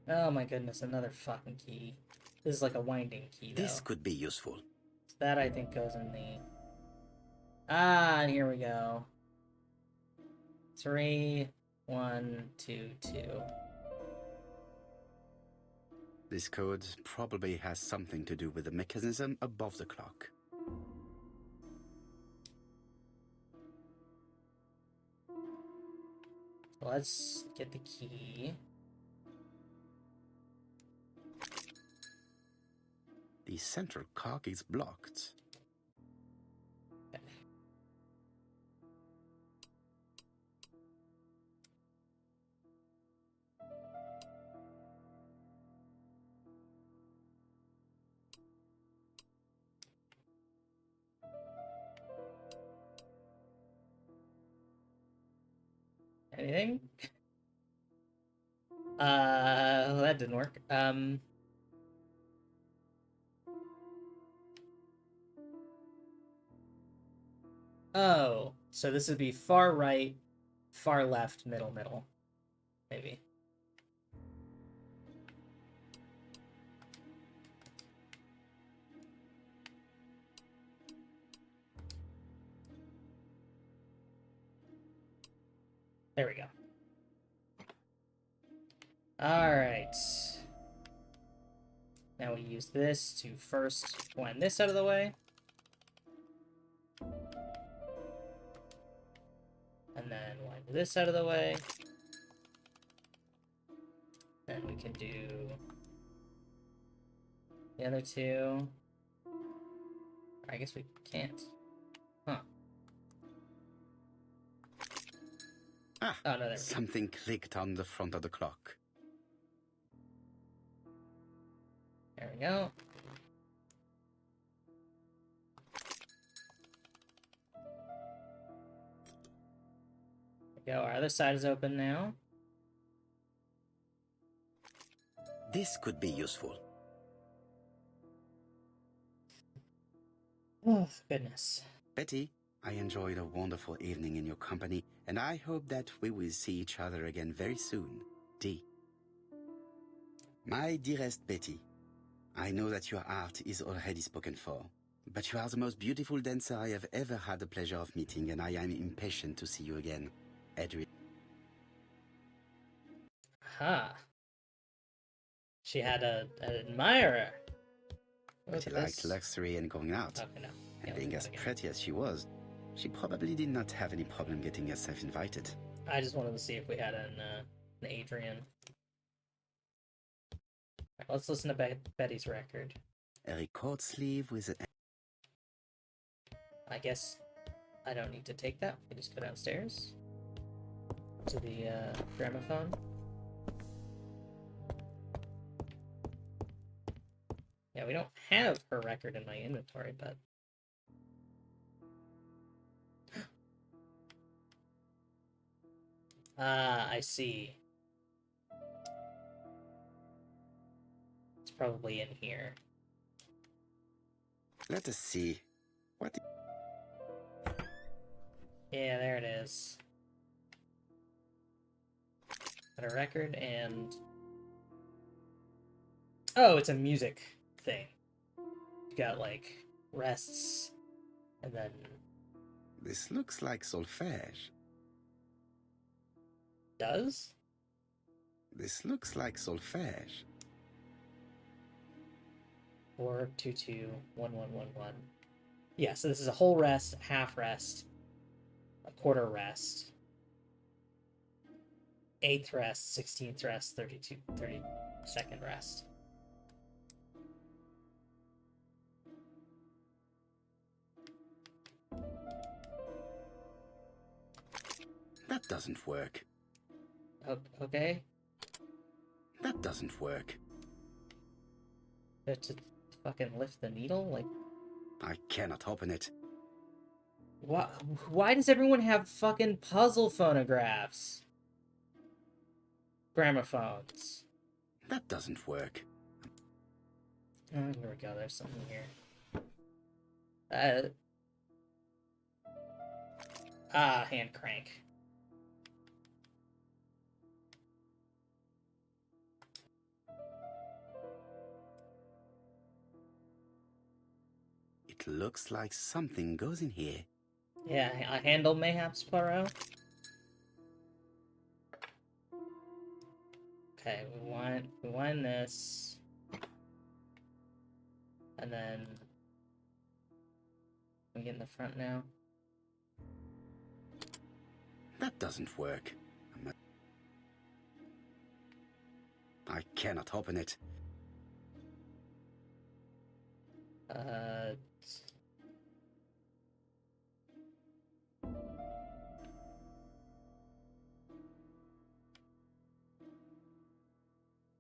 Oh my goodness, another fucking key. This is like a winding key, though. This could be useful. That, I think, goes in the... Ah, and here we go. 3, 1, 2, 2. This code probably has something to do with the mechanism above the clock. Let's get the key. The central cock is blocked. Anything? That didn't work. Oh, so this would be far right, far left, middle, middle. Maybe. There we go. Alright. Now we use this to first wind this out of the way. And then wind this out of the way. Then we can do the other two. I guess we can't. Huh. Ah, Oh, no, there we go. something clicked on the front of the clock. There we go. There we go. Our other side is open now. This could be useful. Oh, goodness. Betty, I enjoyed a wonderful evening in your company, and I hope that we will see each other again very soon. D. My dearest Betty, I know that your art is already spoken for, but you are the most beautiful dancer I have ever had the pleasure of meeting, and I am impatient to see you again. Edwin. Aha. She had an admirer. Betty liked luxury and going out. Okay, no. And Yeah, being we as can do it pretty as she was, she probably did not have any problem getting herself invited. again. I just wanted to see if we had an Adrian. Alright, let's listen to Betty's record. A record sleeve with a... I guess I don't need to take that. We just go downstairs to the gramophone. Yeah, we don't have her record in my inventory, but Ah, I see. It's probably in here. Let us see. What? Yeah, there it is. Got a record and... Oh, it's a music thing. You got, like, rests, and then... This looks like solfège. Does? This looks like solfège. 4, 2, 2, 1, 1, 1, 1. Yeah, so this is a whole rest, half rest, a quarter rest, 8th rest, 16th rest, 32nd rest. That doesn't work. Okay. That doesn't work. To fucking lift the needle? Like, I cannot open it. why does everyone have fucking puzzle phonographs? Gramophones. That doesn't work. Oh, here we go. There's something here. Hand crank. It looks like something goes in here. Yeah, a handle mayhaps, Poirot. Okay, we wind this. And then we get in the front now. That doesn't work. I cannot open it.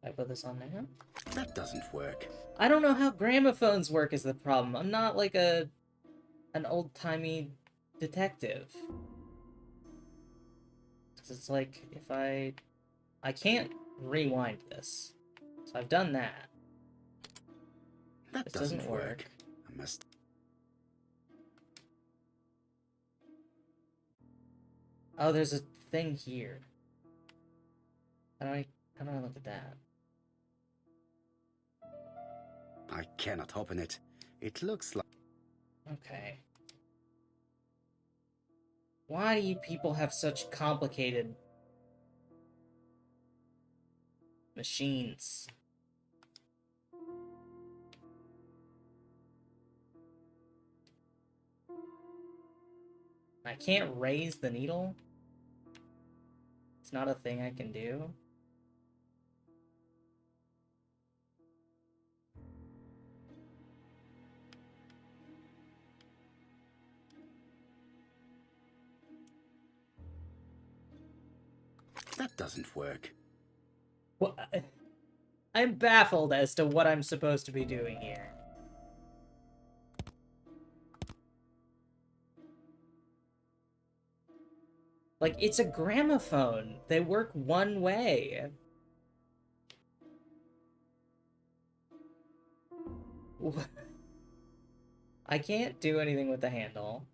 I put this on now? That doesn't work. I don't know how gramophones work is the problem. I'm not like an old-timey detective. 'Cause it's like, if I can't rewind this. So I've done that. That This doesn't doesn't work. work. I must... Oh, there's a thing here. How do I look at that? I cannot open it. It looks like... Okay. Why do you people have such complicated machines? I can't raise the needle? It's not a thing I can do? That doesn't work. What? I'm baffled as to what I'm supposed to be doing here. Like, it's a gramophone. They work one way. I can't do anything with the handle.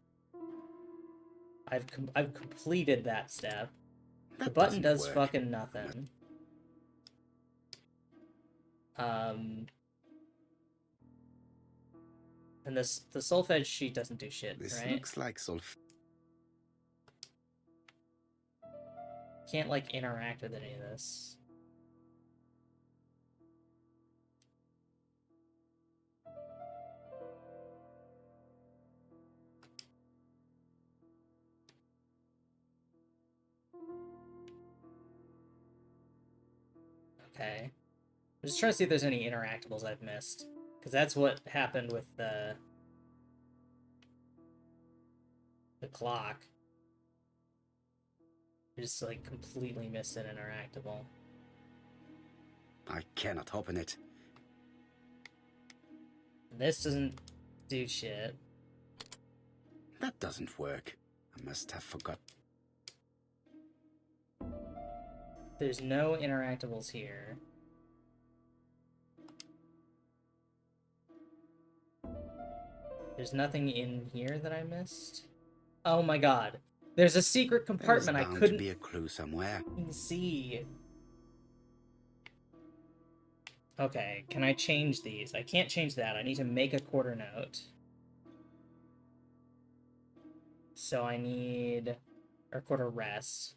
I've completed that step. The button does fucking nothing. And the solfege sheet doesn't do shit, This right? looks like Can't, like, interact with any of this. Okay. I'm just trying to see if there's any interactables I've missed. Because that's what happened with the clock. I just, like, completely missed an interactable. I cannot open it. This doesn't do shit. That doesn't work. I must have forgot. There's no interactables here. There's nothing in here that I missed. Oh my god. There's a secret compartment I There's bound couldn't to be a clue somewhere. see. Okay, can I change these? I can't change that. I need to make a quarter note. So I need... or quarter rest.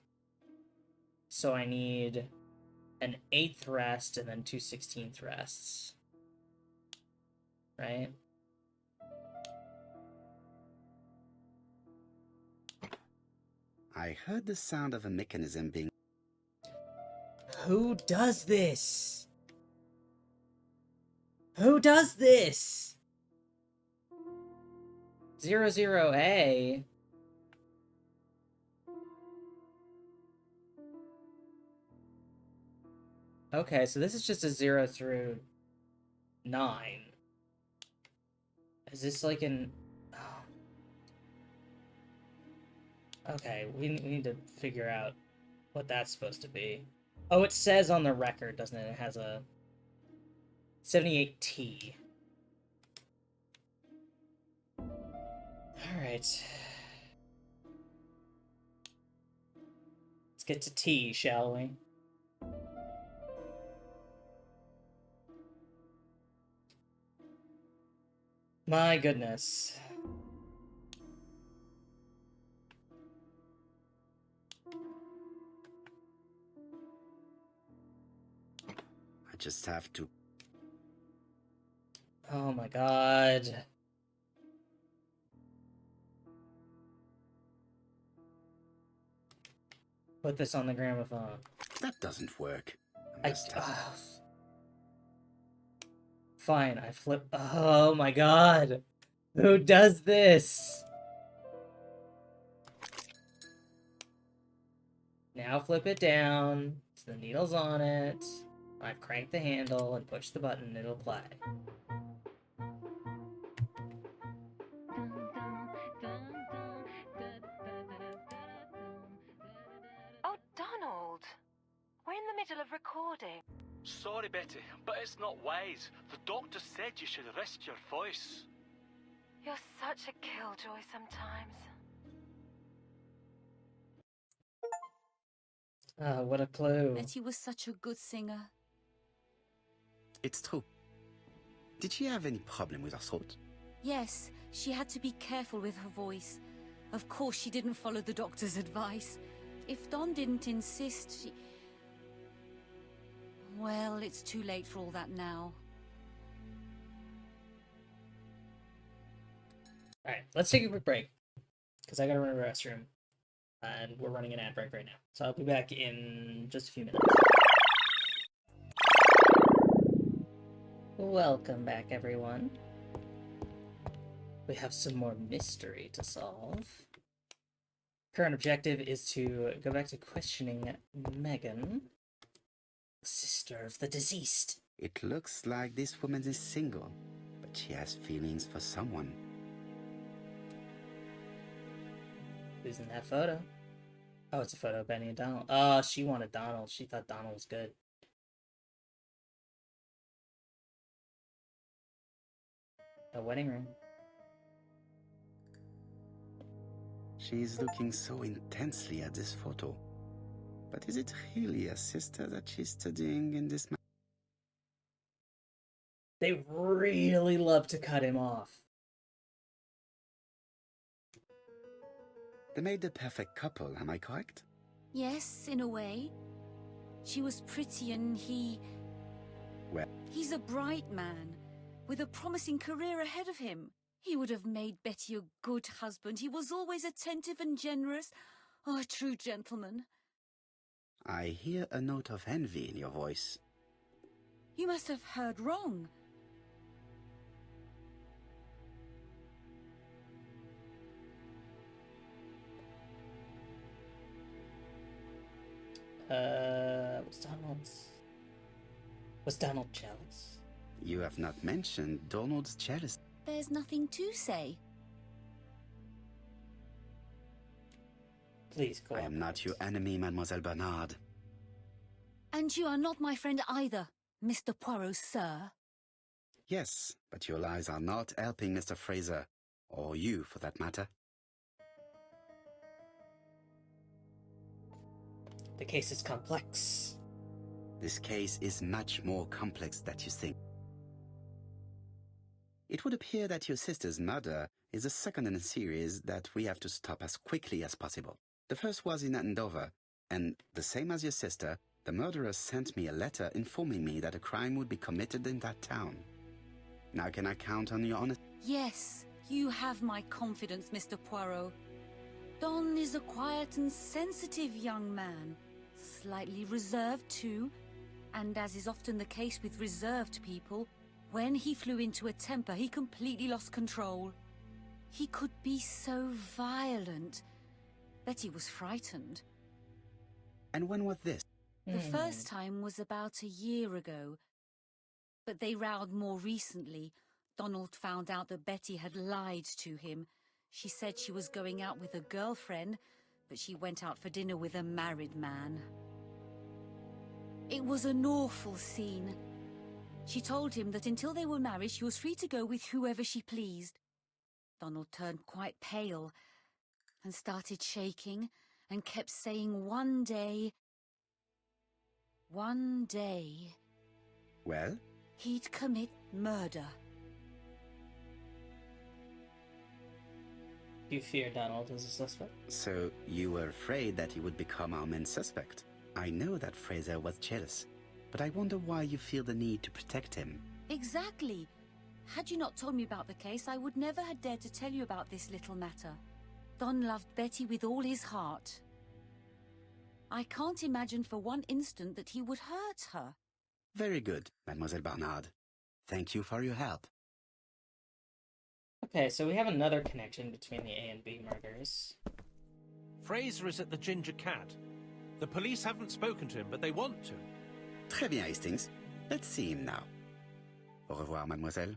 So I need an 8th rest and then 2 16th rests. Right? I heard the sound of a mechanism being... Who does this? Who does this? 00A? Okay, so this is just a 0 through 9. Is this like an... Oh. Okay, we need to figure out what that's supposed to be. Oh, it says on the record, doesn't it? It has a 78T. Alright. Let's get to T, shall we? My goodness. I just have to... Oh my god. Put this on the gramophone. That doesn't work. Fine, I flip. Oh my god. Who does this? Now flip it down so the needle's on it. I've cranked the handle and pushed the button, it'll play. Oh, Donald. We're in the middle of recording. Sorry, Betty, but it's not wise. The doctor said you should rest your voice. You're such a killjoy sometimes. Ah, what a clue. Betty was such a good singer. It's true. Did she have any problem with her throat? Yes, she had to be careful with her voice. Of course, she didn't follow the doctor's advice. If Don didn't insist, she... Well, it's too late for all that now. Alright, let's take a quick break. Because I gotta run to the restroom. And we're running an ad break right now. So I'll be back in just a few minutes. Welcome back, everyone. We have some more mystery to solve. Current objective is to go back to questioning Megan, sister of the deceased. It looks like this woman is single, but she has feelings for someone. Who's in that photo? Oh, it's a photo of Benny and Donald. Oh, she wanted Donald. She thought Donald was good. A wedding ring. She's looking so intensely at this photo. But is it really a sister that she's studying in this... They really love to cut him off. They made the perfect couple, am I correct? Yes, in a way. She was pretty and he... Well... He's a bright man, with a promising career ahead of him. He would have made Betty a good husband. He was always attentive and generous. Oh, a true gentleman. I hear a note of envy in your voice. You must have heard wrong. Was Donald jealous? You have not mentioned Donald's jealousy. There's nothing to say. Please go I am not your enemy, Mademoiselle Bernard. And you are not my friend either, Mr. Poirot, sir. Yes, but your lies are not helping Mr. Fraser, or you for that matter. The case is complex. This case is much more complex than you think. It would appear that your sister's murder is the second in a series that we have to stop as quickly as possible. The first was in Andover, and the same as your sister, the murderer sent me a letter informing me that a crime would be committed in that town. Now can I count on your honesty? Yes, you have my confidence, Mr. Poirot. Don is a quiet and sensitive young man. Slightly reserved, too. And as is often the case with reserved people, when he flew into a temper, he completely lost control. He could be so violent. Betty was frightened. And when was this? The first time was about a year ago. But they rowed more recently. Donald found out that Betty had lied to him. She said she was going out with a girlfriend, but she went out for dinner with a married man. It was an awful scene. She told him that until they were married, she was free to go with whoever she pleased. Donald turned quite pale and started shaking and kept saying one day... Well? He'd commit murder. You fear Donald as a suspect? So you were afraid that he would become our main suspect. I know that Fraser was jealous, but I wonder why you feel the need to protect him. Exactly. Had you not told me about the case, I would never have dared to tell you about this little matter. Don loved Betty with all his heart. I can't imagine for one instant that he would hurt her. Very good, Mademoiselle Barnard. Thank you for your help. Okay, so we have another connection between the A and B murders. Fraser is at the Ginger Cat. The police haven't spoken to him, but they want to. Très bien, Hastings. Let's see him now. Au revoir, mademoiselle.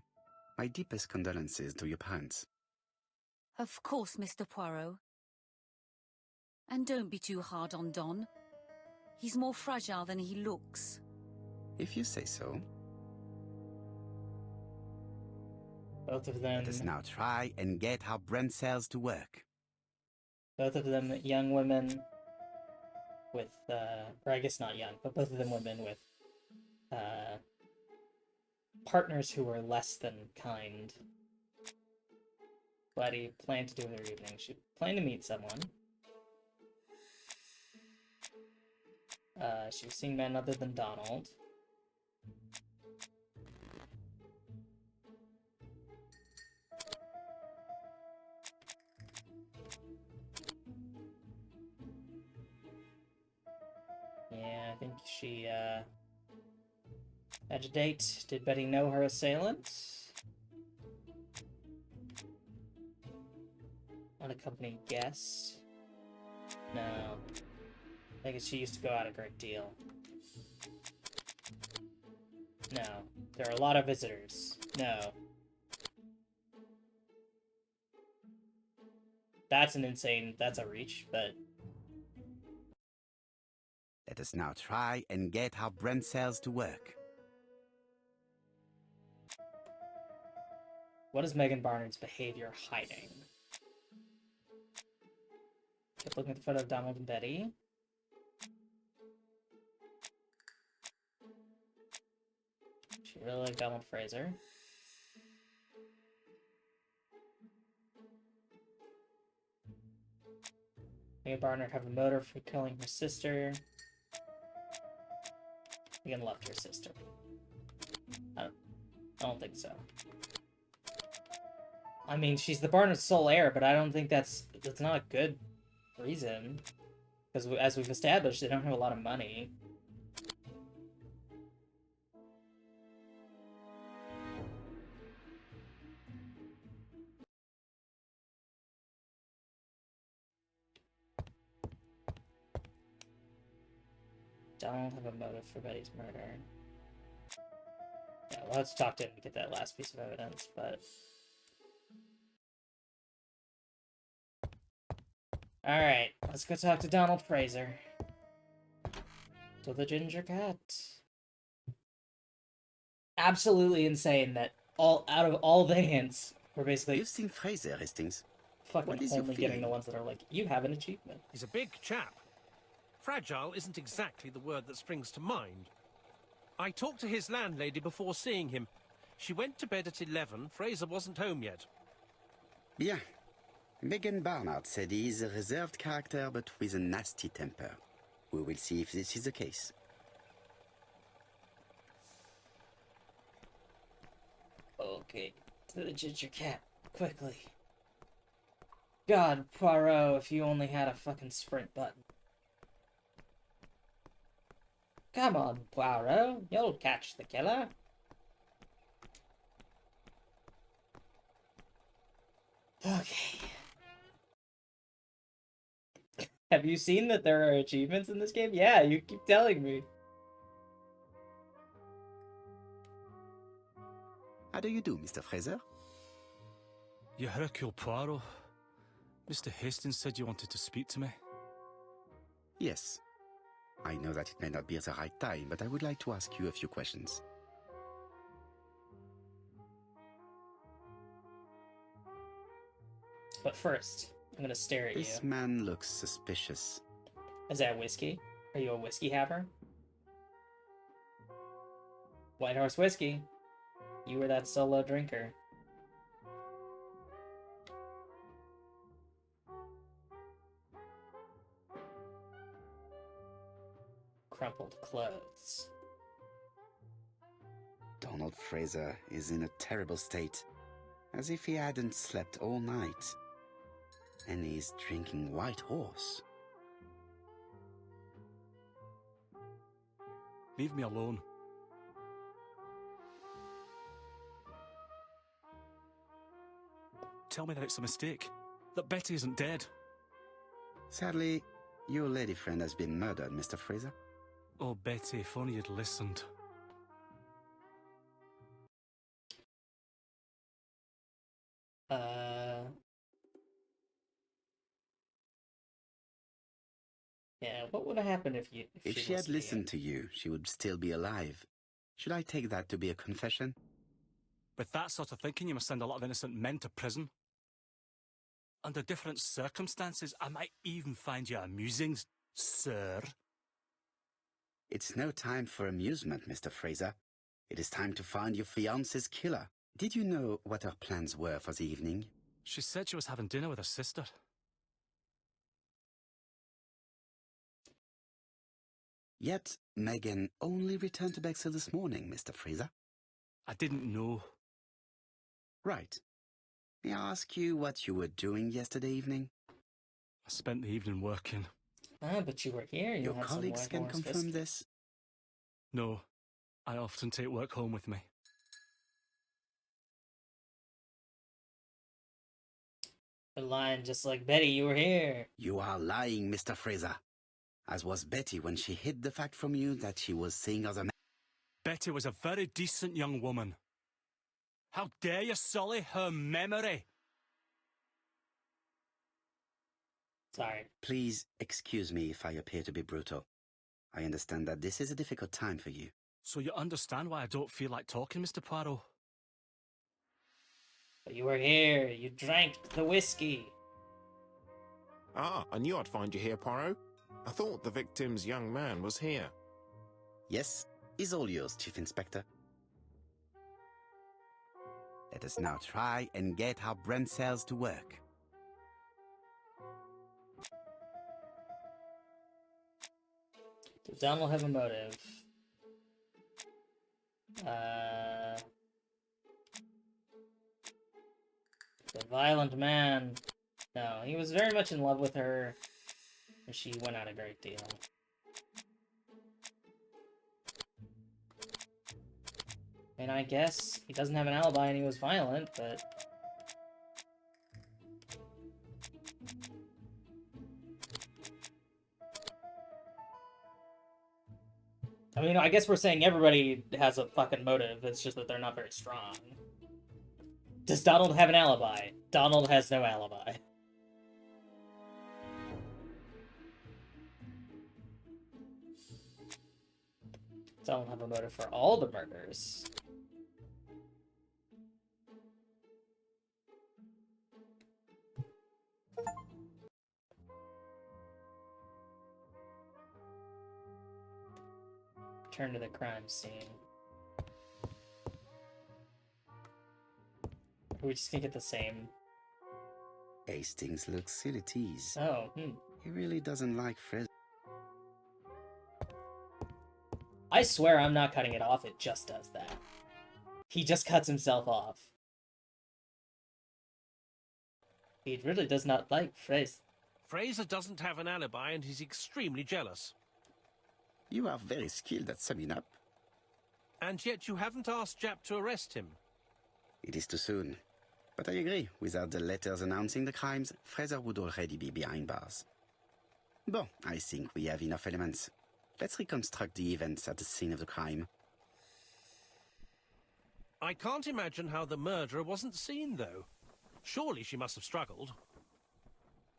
My deepest condolences to your parents. Of course, Mr. Poirot. And don't be too hard on Don. He's more fragile than he looks. If you say so. Both of them... Let us now try and get our brain cells to work. Both of them young women with, or I guess not young, but both of them women with, partners who were less than kind. What do you plan to do with her evening? She planned to meet someone. She was seeing men other than Donald. Yeah, I think she, had a date. Did Betty know her assailant? Unaccompanied guest? No. I guess she used to go out a great deal. No. There are a lot of visitors. No. That's an insane... That's a reach, but... Let us now try and get our brain cells to work. What is Megan Barnard's behavior hiding? Keep looking at the photo of Donald and Betty. She really liked Donald Fraser. Megan Barnard have a motive for killing her sister. Megan loved her sister. I don't think so. I mean, she's the Barnard's sole heir, but I don't think that's not a good reason. Because as we've established, they don't have a lot of money. Don't have a motive for Betty's murder. Yeah, well, let's talk to him to get that last piece of evidence, but... Alright, let's go talk to Donald Fraser. To the ginger cat. Absolutely insane that out of all the hints, we're basically You've seen Fraser, Hastings. fucking What is your only getting the feeling? ones that are like, you have an achievement. He's a big chap. Fragile isn't exactly the word that springs to mind. I talked to his landlady before seeing him. She went to bed at 11. Fraser wasn't home yet. Bien. Megan Barnard said he is a reserved character but with a nasty temper. We will see if this is the case. Okay, to the ginger cat, quickly. God, Poirot, if you only had a fucking sprint button. Come on, Poirot, you'll catch the killer. Okay. Have you seen that there are achievements in this game? Yeah, you keep telling me. How do you do, Mr. Fraser? You're Hercule Poirot. Mr. Hastings said you wanted to speak to me. Yes. I know that it may not be the right time, but I would like to ask you a few questions. But first, I'm gonna stare at This you. man looks suspicious. Is that whiskey? Are you a whiskey haver? White Horse Whiskey. You were that solo drinker. Crumpled clothes. Donald Fraser is in a terrible state, as if he hadn't slept all night. And he's drinking White Horse. Leave me alone. Tell me that it's a mistake. That Betty isn't dead. Sadly, your lady friend has been murdered, Mr. Fraser. Oh, Betty, if only you'd listened. Yeah, what would have happened if you... If she had listened to you, she would still be alive. Should I take that to be a confession? With that sort of thinking, you must send a lot of innocent men to prison. Under different circumstances, I might even find you amusing, sir. It's no time for amusement, Mr. Fraser. It is time to find your fiance's killer. Did you know what her plans were for the evening? She said she was having dinner with her sister. Yet, Megan only returned to Bexhill this morning, Mr. Fraser. I didn't know. Right. May I ask you what you were doing yesterday evening? I spent the evening working. Ah, but you were here. You Your had some colleagues White can Horse confirm whiskey. this. No, I often take work home with me. You're lying just like Betty, you were here. You are lying, Mr. Fraser. As was Betty when she hid the fact from you that she was seeing other men. Betty was a very decent young woman. How dare you sully her memory? Sorry. Please excuse me if I appear to be brutal. I understand that this is a difficult time for you. So you understand why I don't feel like talking, Mr. Poirot? But you were here. You drank the whiskey. Ah, I knew I'd find you here, Poirot. I thought the victim's young man was here. Yes, is all yours, Chief Inspector. Let us now try and get our brain cells to work. Does Donald have a motive? The violent man. No, he was very much in love with her, and she went out a great deal. And I guess he doesn't have an alibi and he was violent, but... I mean, I guess we're saying everybody has a fucking motive, it's just that they're not very strong. Does Donald have an alibi? Donald has no alibi. Don't have a motive for all the murders. Turn to the crime scene. Are we just gonna get the same? Hastings looks ill at ease. Oh, He really doesn't like Fraser. I swear I'm not cutting it off, it just does that. He just cuts himself off. He really does not like Fraser. Fraser doesn't have an alibi and he's extremely jealous. You are very skilled at summing up. And yet you haven't asked Jap to arrest him. It is too soon. But I agree, without the letters announcing the crimes, Fraser would already be behind bars. Bon, I think we have enough elements. Let's reconstruct the events at the scene of the crime. I can't imagine how the murderer wasn't seen, though. Surely she must have struggled.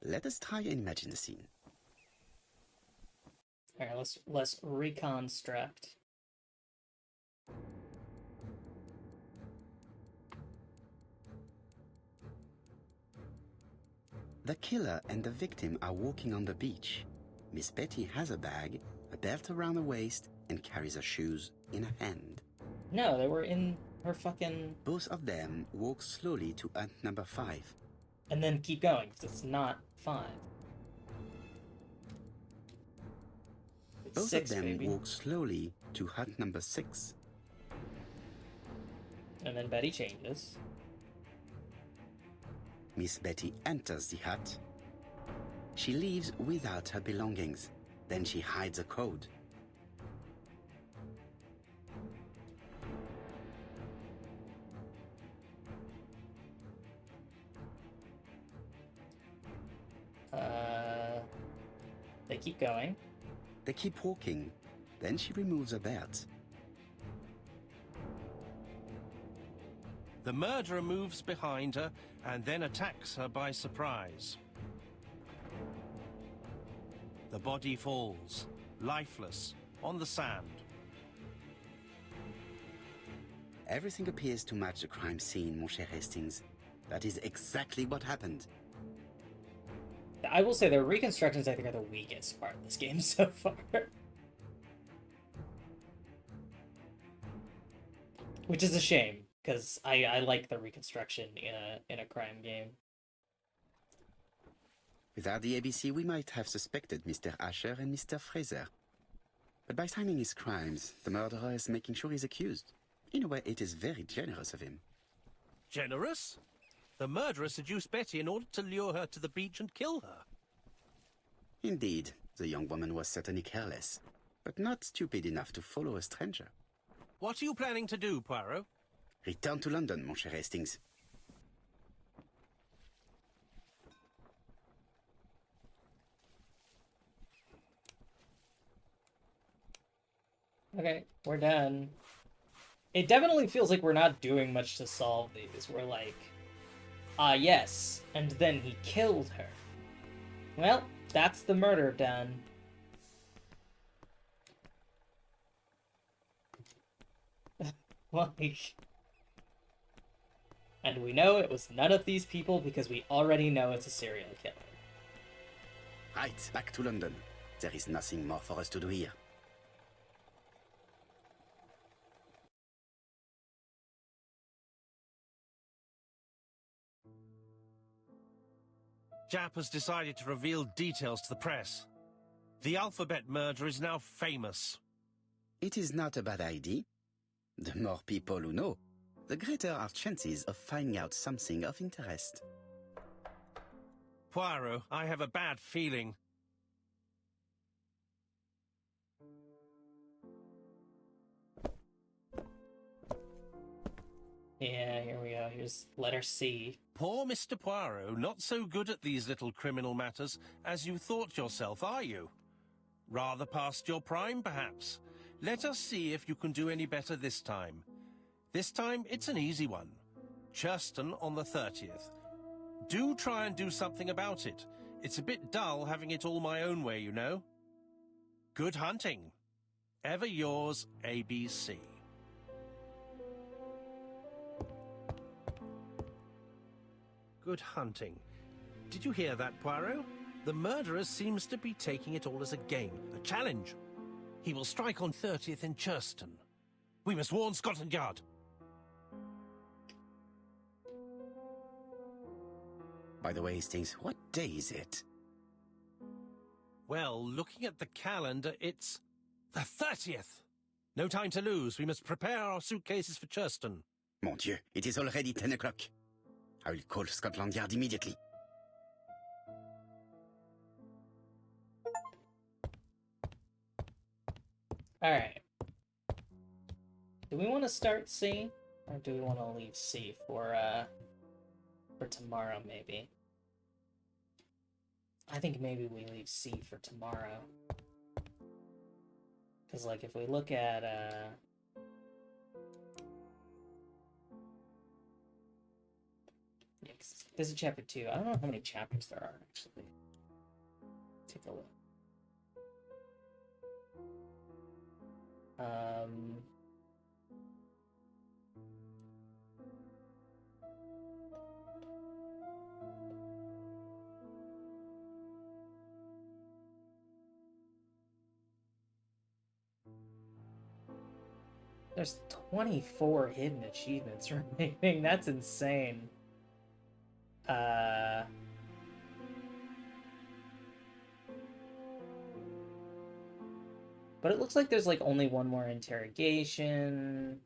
Let us try and imagine the scene. Alright, let's reconstruct. The killer and the victim are walking on the beach. Miss Betty has a bag, a belt around her waist, and carries her shoes in her hand. No, they were in her fucking... Both of them walk slowly to hut number 5. And then keep going, because it's not 5. It's Both 6, of them baby. walk slowly to hut number 6. And then Betty changes. Miss Betty enters the hut. She leaves without her belongings. Then she hides a code. They keep going. They keep walking. Then she removes her belt. The murderer moves behind her and then attacks her by surprise. The body falls, lifeless, on the sand. Everything appears to match the crime scene, mon cher Hastings. That is exactly what happened. I will say the reconstructions, I think, are the weakest part of this game so far. Which is a shame, because I like the reconstruction in a crime game. Without the ABC, we might have suspected Mr. Asher and Mr. Fraser. But by signing his crimes, the murderer is making sure he's accused. In a way, it is very generous of him. Generous? The murderer seduced Betty in order to lure her to the beach and kill her. Indeed, the young woman was certainly careless, but not stupid enough to follow a stranger. What are you planning to do, Poirot? Return to London, mon cher Hastings. Okay, we're done. It definitely feels like we're not doing much to solve these. We're like, yes, and then he killed her. Well, that's the murder done. Like... And we know it was none of these people because we already know it's a serial killer. Right, back to London. There is nothing more for us to do here. Jap has decided to reveal details to the press. The alphabet murder is now famous. It is not a bad idea. The more people who know, the greater our chances of finding out something of interest. Poirot, I have a bad feeling. Yeah, here we go. Here's letter C. Poor Mr. Poirot, not so good at these little criminal matters as you thought yourself, are you? Rather past your prime, perhaps. Let us see if you can do any better this time. This time, it's an easy one. Churston on the 30th. Do try and do something about it. It's a bit dull having it all my own way, you know. Good hunting. Ever yours, ABC. Good hunting. Did you hear that, Poirot? The murderer seems to be taking it all as a game, a challenge. He will strike on 30th in Churston. We must warn Scotland Yard. By the way, Hastings, what day is it? Well, looking at the calendar, it's the 30th. No time to lose. We must prepare our suitcases for Churston. Mon Dieu, it is already 10 o'clock. I will call Scotland Yard immediately. Alright. Do we want to start C? Or do we want to leave C for tomorrow, maybe? I think maybe we leave C for tomorrow. Because, like, if we look at, yeah, this is chapter 2. I don't know how many chapters there are, actually. Take a look. There's 24 hidden achievements remaining. That's insane. But it looks like there's like only one more interrogation.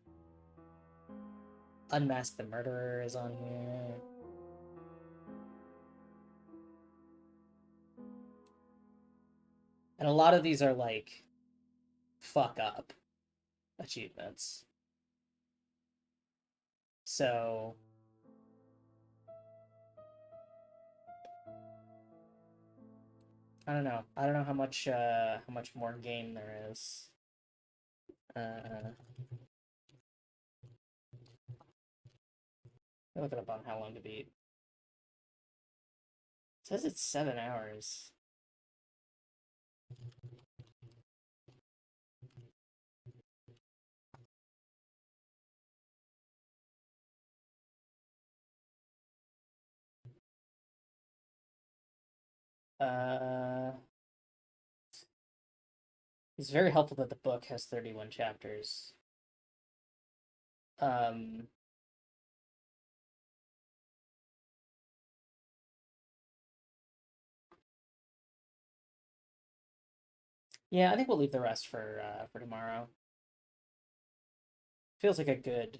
Unmask the Murderer is on here. And a lot of these are like fuck up achievements. So I don't know. I don't know how much more game there is. Look it up on how long to beat. It says it's 7 hours. It's very helpful that the book has 31 chapters. Yeah, I think we'll leave the rest for tomorrow. Feels like a good.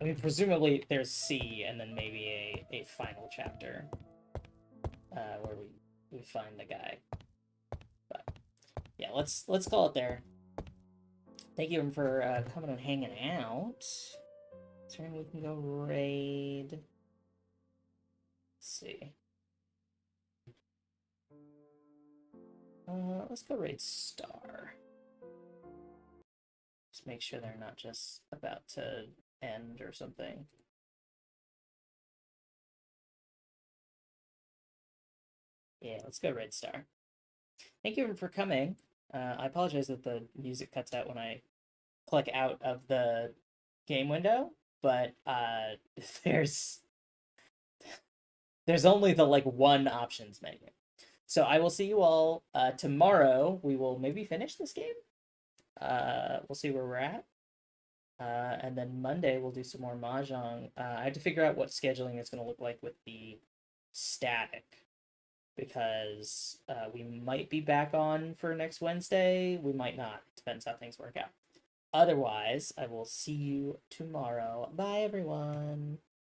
I mean, presumably there's C and then maybe a final chapter where we find the guy. But yeah, let's call it there. Thank you for coming and hanging out. Turn, we can go raid. Let's see. Let's go raid Star. Just make sure they're not just about to end or something. Yeah, let's go raid Star. Thank you for coming. I apologize that the music cuts out when I click out of the game window, but there's only the like one options menu. So I will see you all tomorrow. We will maybe finish this game. We'll see where we're at. And then Monday we'll do some more Mahjong. I have to figure out what scheduling is going to look like with the static. Because we might be back on for next Wednesday. We might not. Depends how things work out. Otherwise, I will see you tomorrow. Bye, everyone.